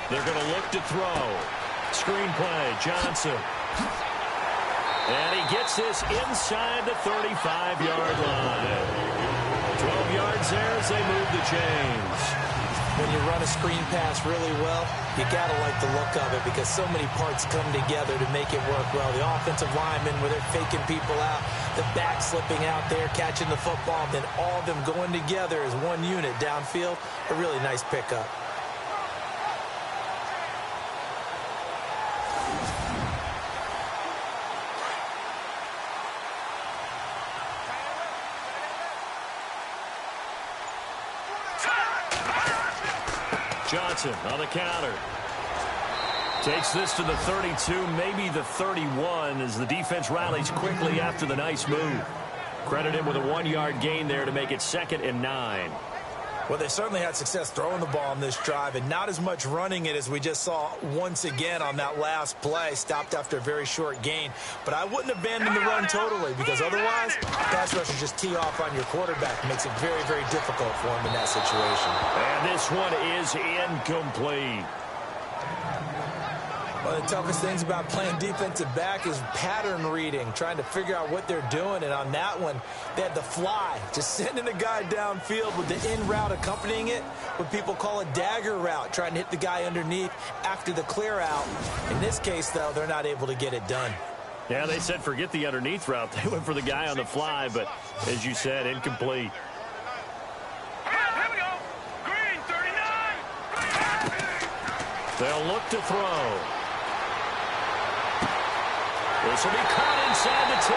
They're going to look to throw. Screenplay, Johnson. And he gets this inside the 35-yard line. 12 yards there as they move the chains. When you run a screen pass really well, you got to like the look of it because so many parts come together to make it work well. The offensive linemen, where they're faking people out, the back slipping out there, catching the football, then all of them going together as one unit downfield. A really nice pickup. Johnson on the counter. Takes this to the 32, maybe the 31, as the defense rallies quickly after the nice move. Credit him with a 1-yard gain there to make it 2nd and 9. Well, they certainly had success throwing the ball on this drive, and not as much running it as we just saw once again on that last play. Stopped after a very short gain. But I wouldn't abandon the run totally, because otherwise, pass rushers just tee off on your quarterback. It makes it very, very difficult for him in that situation. And this one is incomplete. One of the toughest things about playing defensive back is pattern reading, trying to figure out what they're doing. And on that one, they had the fly, just sending the guy downfield with the in route accompanying it, what people call a dagger route, trying to hit the guy underneath after the clear out. In this case, though, they're not able to get it done. Yeah, they said forget the underneath route. They went for the guy on the fly, but as you said, incomplete. Here we go. Green, 39. They'll look to throw. This will be caught inside the 10.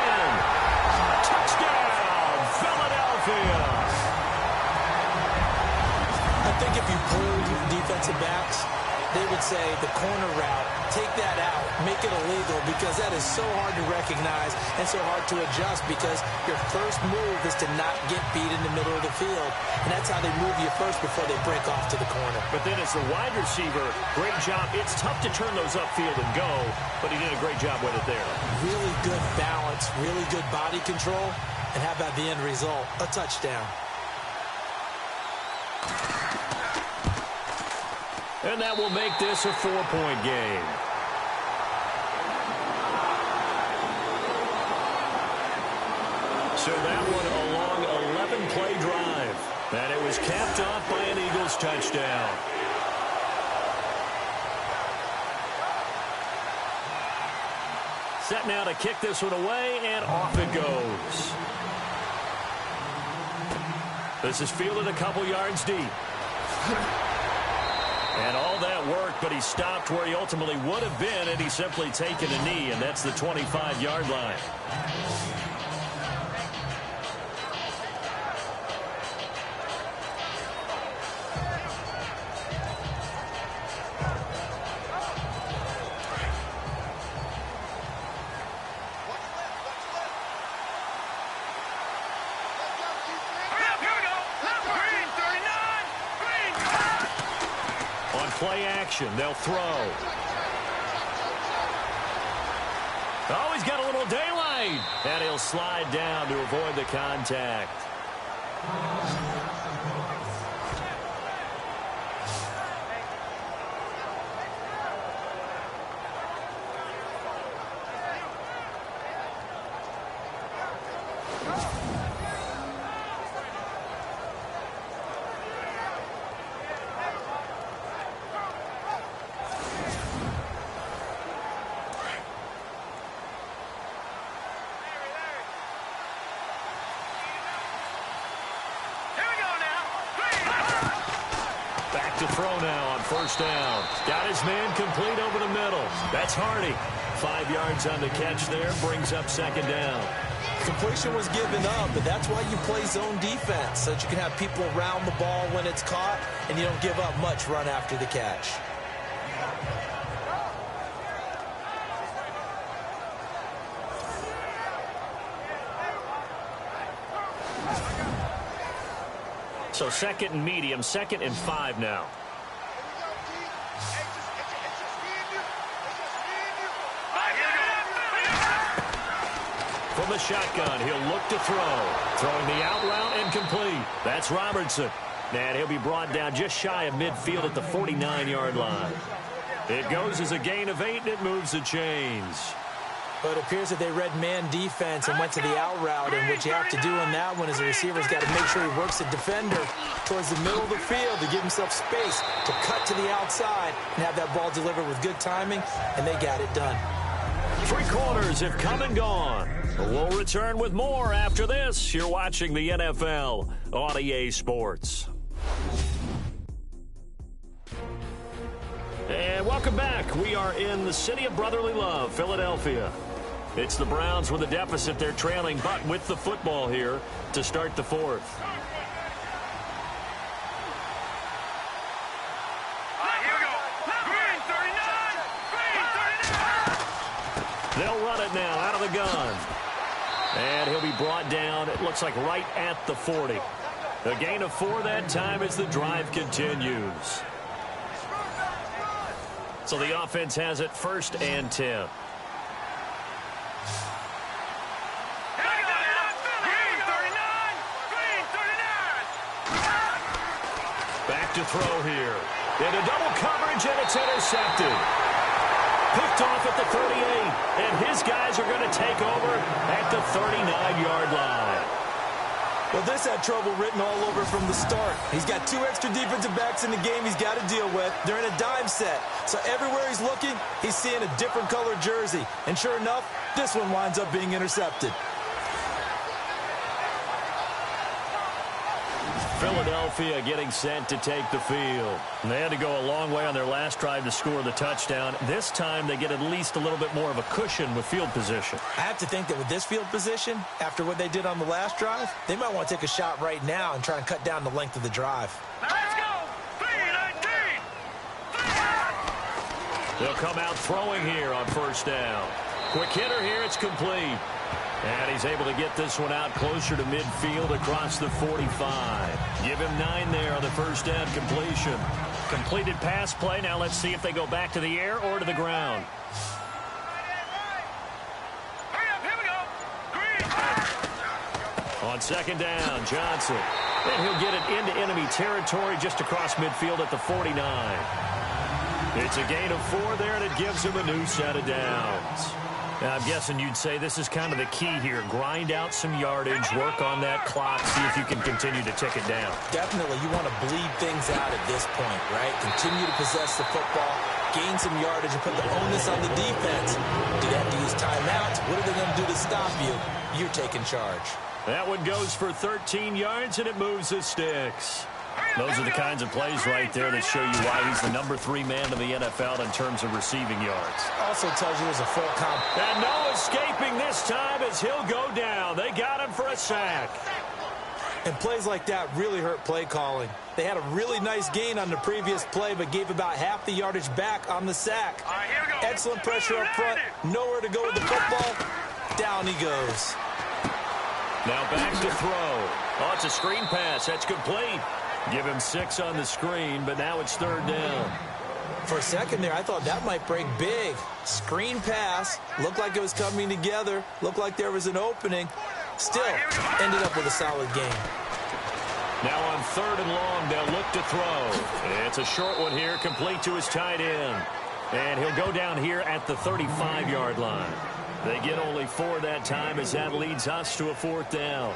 Touchdown, Philadelphia. I think if you pulled defensive backs, they would say the corner route, take that out, make it illegal, because that is so hard to recognize and so hard to adjust, because your first move is to not get beat in the middle of the field. And that's how they move you first before they break off to the corner. But then as the wide receiver, great job. It's tough to turn those upfield and go, but he did a great job with it there. Really good balance, really good body control, and how about the end result? A touchdown. And that will make this a 4-point game. So that one a long 11-play drive. And it was capped off by an Eagles touchdown. Set now to kick this one away, and off it goes. This is fielded a couple yards deep. And all that work, but he stopped where he ultimately would have been had he simply taken a knee, and that's the 25-yard line. Play action. They'll throw. Oh, he's got a little daylight. And he'll slide down to avoid the contact. To throw now on first down. Got his man complete over the middle. That's Hardy. 5 yards on the catch there. Brings up second down. Completion was given up, but that's why you play zone defense, so that you can have people around the ball when it's caught, and you don't give up much run after the catch. So second and medium, 2nd and 5 now. from the shotgun. He'll look to throw. Throwing the out route and complete. That's Robertson. And he'll be brought down just shy of midfield at the 49-yard line. It goes as a gain of 8, and it moves the chains. But it appears that they read man defense and went to the out route, and what you have to do on that one is the receiver's got to make sure he works the defender towards the middle of the field to give himself space to cut to the outside and have that ball delivered with good timing, and they got it done. 3 quarters have come and gone. We'll return with more after this. You're watching the NFL on EA Sports. And welcome back. We are in the city of brotherly love, Philadelphia. It's the Browns with a deficit. They're trailing, but with the football here to start the 4th. Here we go. Green 39. Green 39. They'll run it now out of the gun. And he'll be brought down, it looks like right at the 40. A gain of 4 that time as the drive continues. So the offense has it 1st and 10. Back to throw here. Into double coverage, and it's intercepted. Picked off at the 38, and his guys are going to take over at the 39-yard line. Well, this had trouble written all over from the start. He's got 2 extra defensive backs in the game he's got to deal with. They're in a dime set. So everywhere he's looking, he's seeing a different color jersey. And sure enough, this one winds up being intercepted. Philadelphia getting set to take the field. And they had to go a long way on their last drive to score the touchdown. This time they get at least a little bit more of a cushion with field position. I have to think that with this field position, after what they did on the last drive, they might want to take a shot right now and try and cut down the length of the drive. Now let's go. 319. They'll come out throwing here on 1st down. Quick hitter here, it's complete. And he's able to get this one out closer to midfield across the 45. Give him 9 there on the 1st down completion. Completed pass play. Now let's see if they go back to the air or to the ground. Hurry up, here we go. Green. On 2nd down, Johnson. And he'll get it into enemy territory just across midfield at the 49. It's a gain of 4 there, and it gives him a new set of downs. Now, I'm guessing you'd say this is kind of the key here. Grind out some yardage, work on that clock, see if you can continue to tick it down. Definitely, you want to bleed things out at this point, right? Continue to possess the football, gain some yardage, and put the onus on the defense. Do they have to use timeouts? What are they going to do to stop you? You're taking charge. That one goes for 13 yards, and it moves the sticks. Those are the kinds of plays right there that show you why he's the number 3 man in the NFL in terms of receiving yards. Also tells you there's a full comp. And no escaping this time as he'll go down. They got him for a sack. And plays like that really hurt play calling. They had a really nice gain on the previous play, but gave about half the yardage back on the sack. Here we go. Excellent pressure up front. Nowhere to go with the football. Down he goes. Now back to throw. Oh, it's a screen pass. That's complete. Give him 6 on the screen, but now it's 3rd down. For a second there, I thought that might break big. Screen pass. Looked like it was coming together. Looked like there was an opening. Still, ended up with a solid game. Now on 3rd and long, they'll look to throw. It's a short one here, complete to his tight end. And he'll go down here at the 35-yard line. They get only 4 that time as that leads us to a 4th down.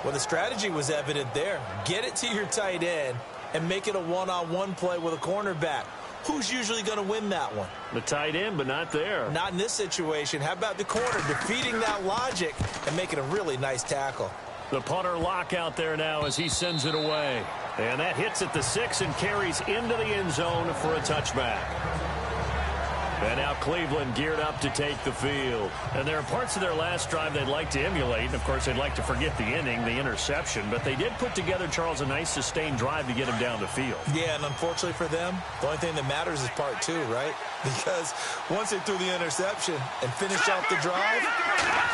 Well, the strategy was evident there. Get it to your tight end and make it a one-on-one play with a cornerback. Who's usually going to win that one? The tight end, but not there. Not in this situation. How about the corner defeating that logic and making a really nice tackle? The punter lock out there now as he sends it away. And that hits at the 6 and carries into the end zone for a touchback. And now Cleveland geared up to take the field. And there are parts of their last drive they'd like to emulate. And, of course, they'd like to forget the inning, the interception. But they did put together, Charles, a nice sustained drive to get him down the field. Yeah, and unfortunately for them, the only thing that matters is part 2, right? Because once they threw the interception and finished off the drive,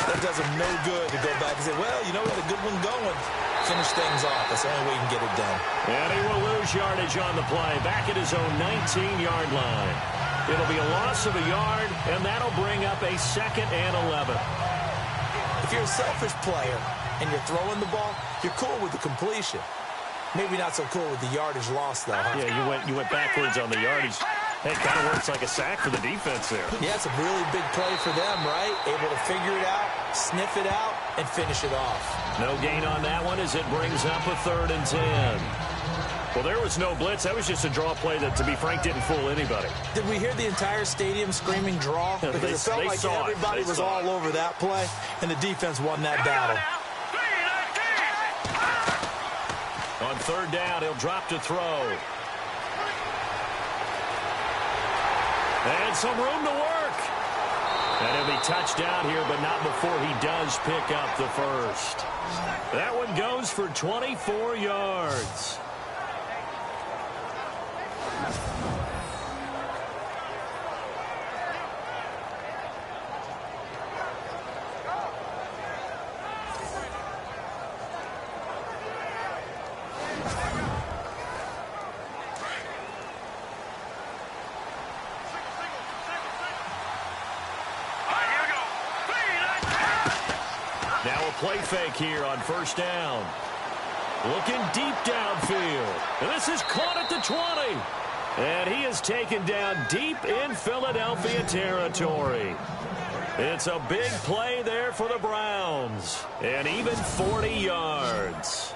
that does them no good to go back and say, well, you know, we had a good one going. Finish things off. That's the only way you can get it done. And he will lose yardage on the play. Back at his own 19-yard line. It'll be a loss of a yard, and that'll bring up a 2nd and 11. If you're a selfish player and you're throwing the ball, you're cool with the completion. Maybe not so cool with the yardage loss, though, huh? Yeah, you went backwards on the yardage. Hey, it kind of works like a sack for the defense there. Yeah, it's a really big play for them, right? Able to figure it out, sniff it out, and finish it off. No gain on that one as it brings up a 3rd and 10. Well, there was no blitz. That was just a draw play that, to be frank, didn't fool anybody. Did we hear the entire stadium screaming draw? Because it felt like everybody was all over that play, and the defense won that battle. On 3rd down, he'll drop to throw. And some room to work. And he'll be touched down here, but not before he does pick up the first. That one goes for 24 yards. Now a play fake here on 1st down. Looking deep downfield. And this is caught at the 20. And he is taken down deep in Philadelphia territory. It's a big play there for the Browns. And even 40 yards.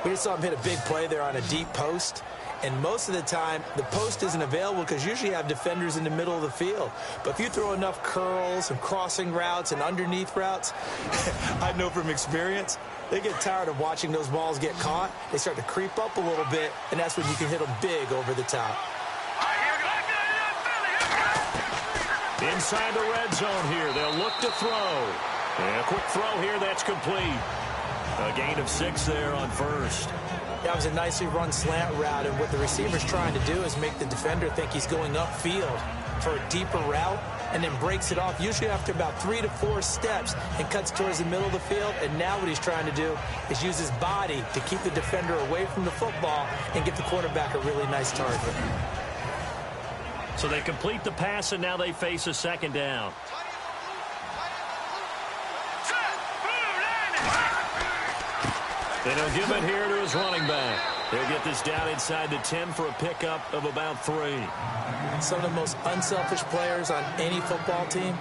We just saw him hit a big play there on a deep post. And most of the time, the post isn't available because usually you have defenders in the middle of the field. But if you throw enough curls and crossing routes and underneath routes, I know from experience, they get tired of watching those balls get caught. They start to creep up a little bit, and that's when you can hit them big over the top. Inside the red zone here, they'll look to throw. And a quick throw here, that's complete. A gain of 6 there on 1st. That was a nicely run slant route, and what the receiver's trying to do is make the defender think he's going upfield for a deeper route, and then breaks it off, usually after about 3 to 4 steps, and cuts towards the middle of the field. And now what he's trying to do is use his body to keep the defender away from the football and get the quarterback a really nice target. So they complete the pass, and now they face a 2nd down. And he'll give it here to his running back. He'll get this down inside the 10 for a pickup of about 3. Some of the most unselfish players on any football team,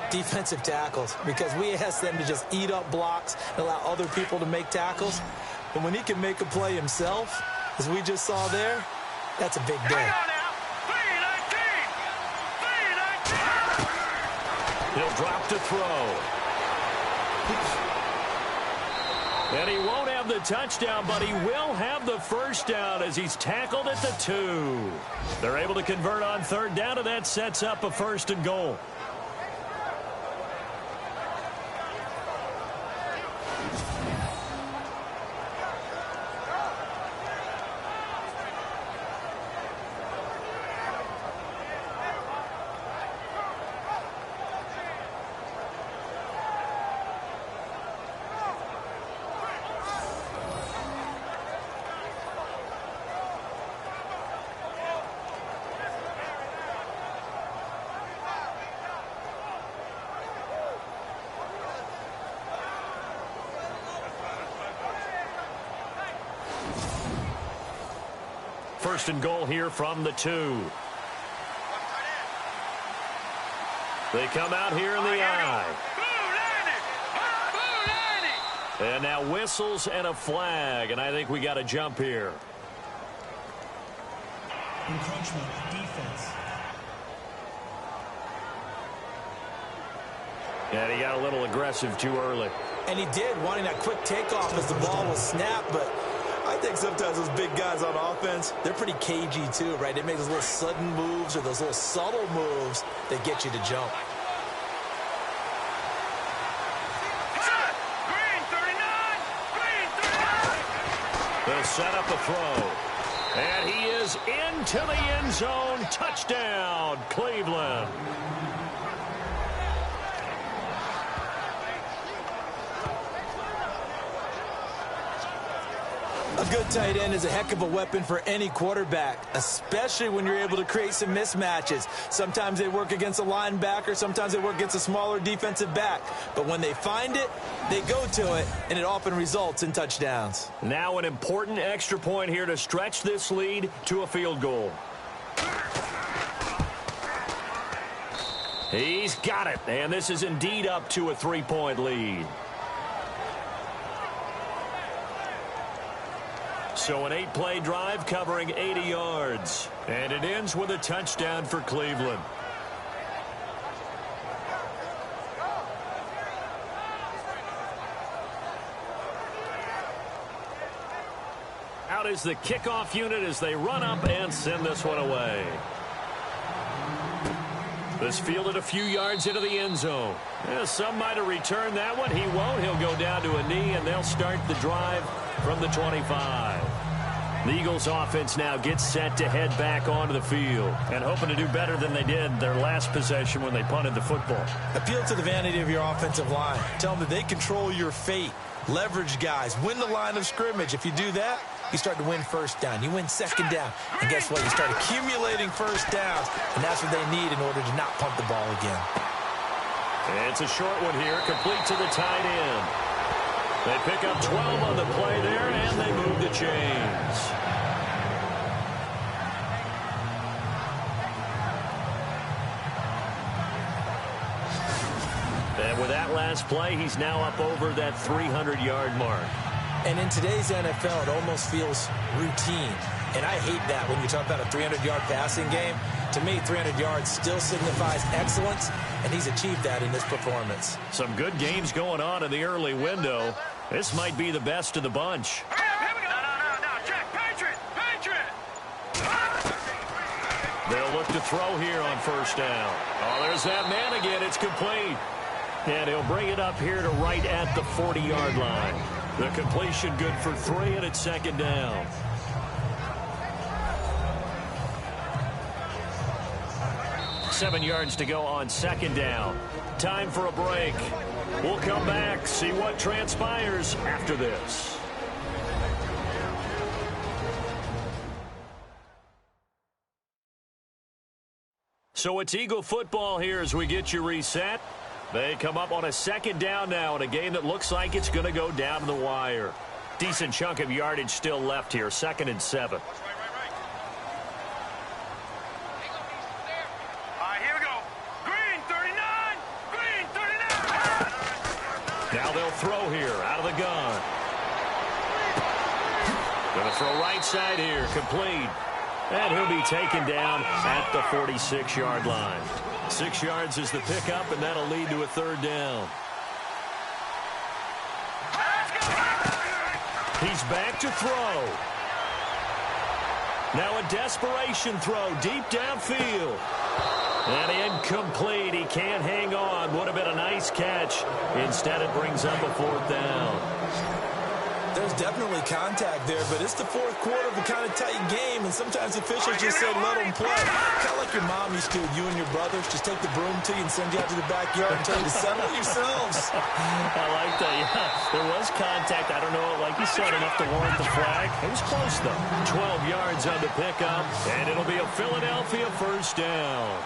defensive tackles, because we ask them to just eat up blocks and allow other people to make tackles. But when he can make a play himself, as we just saw there, that's a big day. He'll drop to throw. And he won't have the touchdown, but he will have the 1st down as he's tackled at the 2. They're able to convert on 3rd down, and that sets up a 1st and goal. First and goal here from the 2. They come out here in the I. And now whistles and a flag, and I think we got a jump here. Encroachment defense. And he got a little aggressive too early. And he did, wanting that quick takeoff as the ball was snapped, but I think sometimes those big guys on offense, they're pretty cagey too, right? They make those little sudden moves or those little subtle moves that get you to jump. They'll set up a throw. And he is into the end zone. Touchdown, Cleveland. A good tight end is a heck of a weapon for any quarterback, especially when you're able to create some mismatches. Sometimes they work against a linebacker, sometimes they work against a smaller defensive back. But when they find it, they go to it, and it often results in touchdowns. Now an important extra point here to stretch this lead to a field goal. He's got it, and this is indeed up to a 3-point lead. So an 8-play drive covering 80 yards. And it ends with a touchdown for Cleveland. Out is the kickoff unit as they run up and send this one away. This fielded a few yards into the end zone. Yeah, some might have returned that one. He won't. He'll go down to a knee, and they'll start the drive from the 25. The Eagles offense now gets set to head back onto the field and hoping to do better than they did their last possession when they punted the football. Appeal to the vanity of your offensive line. Tell them that they control your fate. Leverage guys. Win the line of scrimmage. If you do that, you start to win first down. You win second down. And guess what? You start accumulating first downs. And that's what they need in order to not punt the ball again. And it's a short one here, complete to the tight end. They pick up 12 on the play there, and they move the chains. And with that last play, he's now up over that 300-yard mark. And in today's NFL, it almost feels routine. And I hate that when you talk about a 300-yard passing game. To me, 300 yards still signifies excellence, and he's achieved that in this performance. Some good games going on in the early window. This might be the best of the bunch. No, Jack, Patriot! They'll look to throw here on first down. Oh, there's that man again. It's complete. And he'll bring it up here to right at the 40-yard line. The completion good for 3, and it's second down. Seven yards to go on second down. Time for a break. We'll come back, see what transpires after this. So it's Eagle football here as we get you reset. They come up on a second down now in a game that looks like it's going to go down to the wire. Decent chunk of yardage still left here, 2nd and 7. All right, here we go. Green 39. Green 39. Now they'll throw here out of the gun. Going to throw right side here, complete. And he'll be taken down at the 46-yard line. 6 yards is the pickup, and that'll lead to a third down. He's back to throw. Now a desperation throw deep downfield. And incomplete. He can't hang on. Would have been a nice catch. Instead, it brings up a 4th down. There's definitely contact there, but it's the 4th quarter of a kind of tight game, and sometimes officials just say let them play. Kind of like your mom used to with you and your brothers. Just take the broom to you and send you out to the backyard and tell you to settle yourselves. I like that. Yeah, there was contact. I don't know, like you said, enough to warrant the flag. It was close, though. 12 yards on the pickup, and it'll be a Philadelphia first down.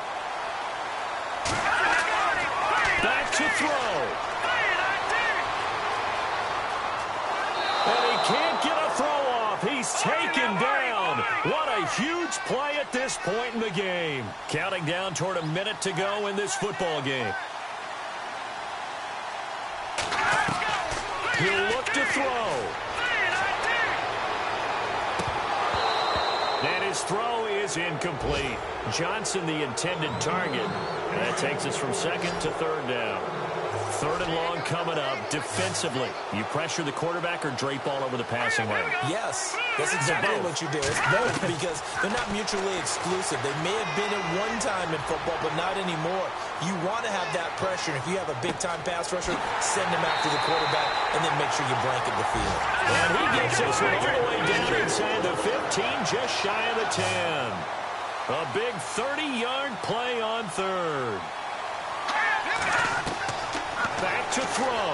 Back to throw. And he can't get a throw off. He's taken down. What a huge play at this point in the game. Counting down toward a minute to go in this football game. He'll look to throw. And his throw is incomplete. Johnson, the intended target. And that takes us from 2nd to 3rd down. 3rd and long coming up. Defensively, you pressure the quarterback or drape all over the passing lane? Yes, that's exactly what you do. It's both because they're not mutually exclusive. They may have been at one time in football, but not anymore. You want to have that pressure. If you have a big-time pass rusher, send him after the quarterback, and then make sure you blanket the field. And he gets this one all the way down inside the 15, just shy of the 10. A big 30-yard play on 3rd. Back to throw.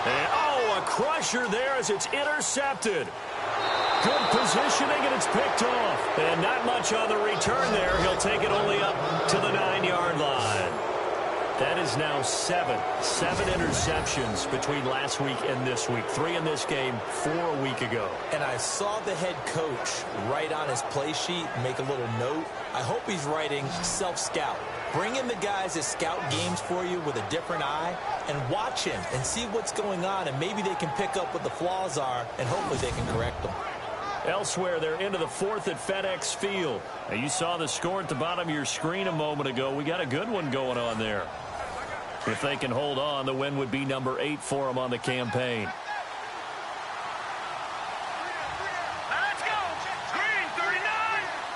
And, oh, a a crusher there as it's intercepted. Good positioning, and it's picked off. And not much on the return there. He'll take it only up to the 9-yard line. That is now seven interceptions between last week and this week. 3 in this game, 4 a week ago. And I saw the head coach write on his play sheet, make a little note. I hope he's writing self-scout. Bring in the guys that scout games for you with a different eye and watch him and see what's going on, and maybe they can pick up what the flaws are, and hopefully they can correct them. Elsewhere, they're into the 4th at FedEx Field. Now, you saw the score at the bottom of your screen a moment ago. We got a good one going on there. If they can hold on, the win would be number 8 for them on the campaign. Let's go. Green 39.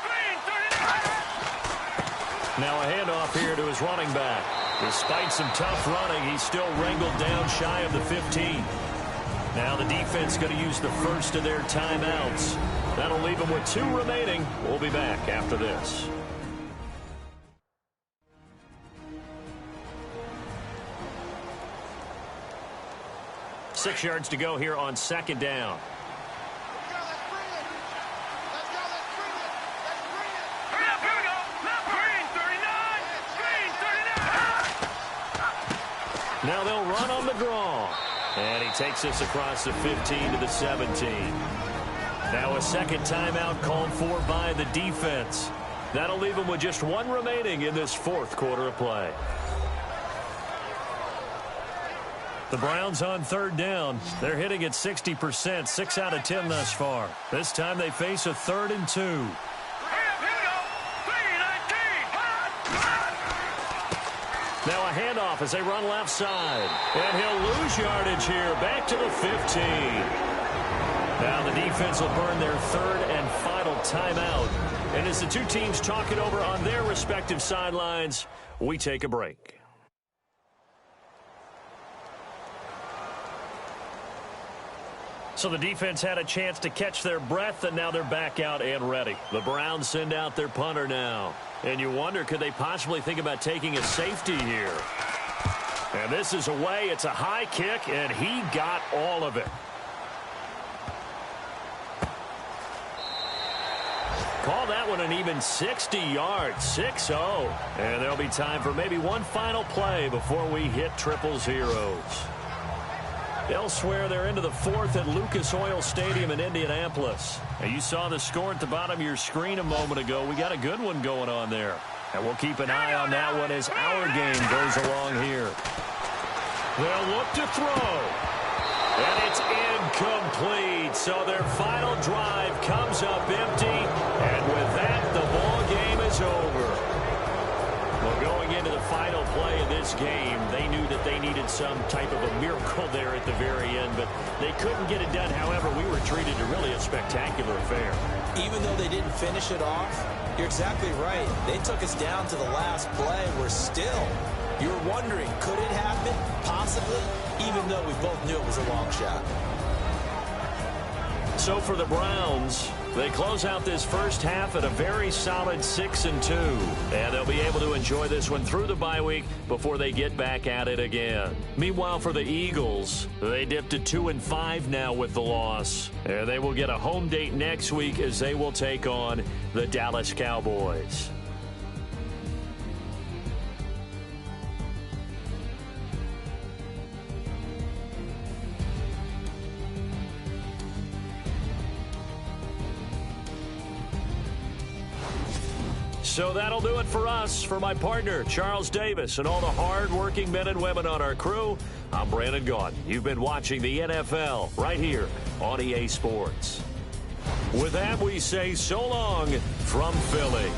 Green 39. Now a handoff here to his running back. Despite some tough running, he's still wrangled down shy of the 15. Now the defense going to use the first of their timeouts. That'll leave them with 2 remaining. We'll be back after this. Six yards to go here on 2nd down. Now they'll run on the draw. And he takes us across the 15 to the 17. Now a second timeout called for by the defense. That'll leave them with just 1 remaining in this 4th quarter of play. The Browns on 3rd down. They're hitting at 60%, 6 out of 10 thus far. This time they face a 3rd and 2. Now a handoff as they run left side. And he'll lose yardage here. Back to the 15. Now the defense will burn their 3rd and final timeout. And as the 2 teams talk it over on their respective sidelines, we take a break. So the defense had a chance to catch their breath, and now they're back out and ready. The Browns send out their punter now. And you wonder, could they possibly think about taking a safety here? And this is away. It's a high kick, and he got all of it. Call that one an even 60 yards, 6-0. And there'll be time for maybe one final play before we hit triple zeros. Elsewhere, they're into the 4th at Lucas Oil Stadium in Indianapolis. Now, you saw the score at the bottom of your screen a moment ago. We got a good one going on there. And we'll keep an eye on that one as our game goes along here. They'll look to throw. And it's incomplete. So their final drive comes up empty. And with that, the ball game is over. Well, going into the final play of this game, they knew that they needed some type of a miracle there at the very end, but they couldn't get it done. However, we were treated to really a spectacular affair. Even though they didn't finish it off, you're exactly right. They took us down to the last play. You're wondering, could it happen? Possibly, even though we both knew it was a long shot. So for the Browns, they close out this first half at a very solid 6-2. And they'll be able to enjoy this one through the bye week before they get back at it again. Meanwhile, for the Eagles, they dipped to 2-5 now with the loss. And they will get a home date next week as they will take on the Dallas Cowboys. So that'll do it for us. For my partner, Charles Davis, and all the hard-working men and women on our crew, I'm Brandon Gaudin. You've been watching the NFL right here on EA Sports. With that, we say so long from Philly.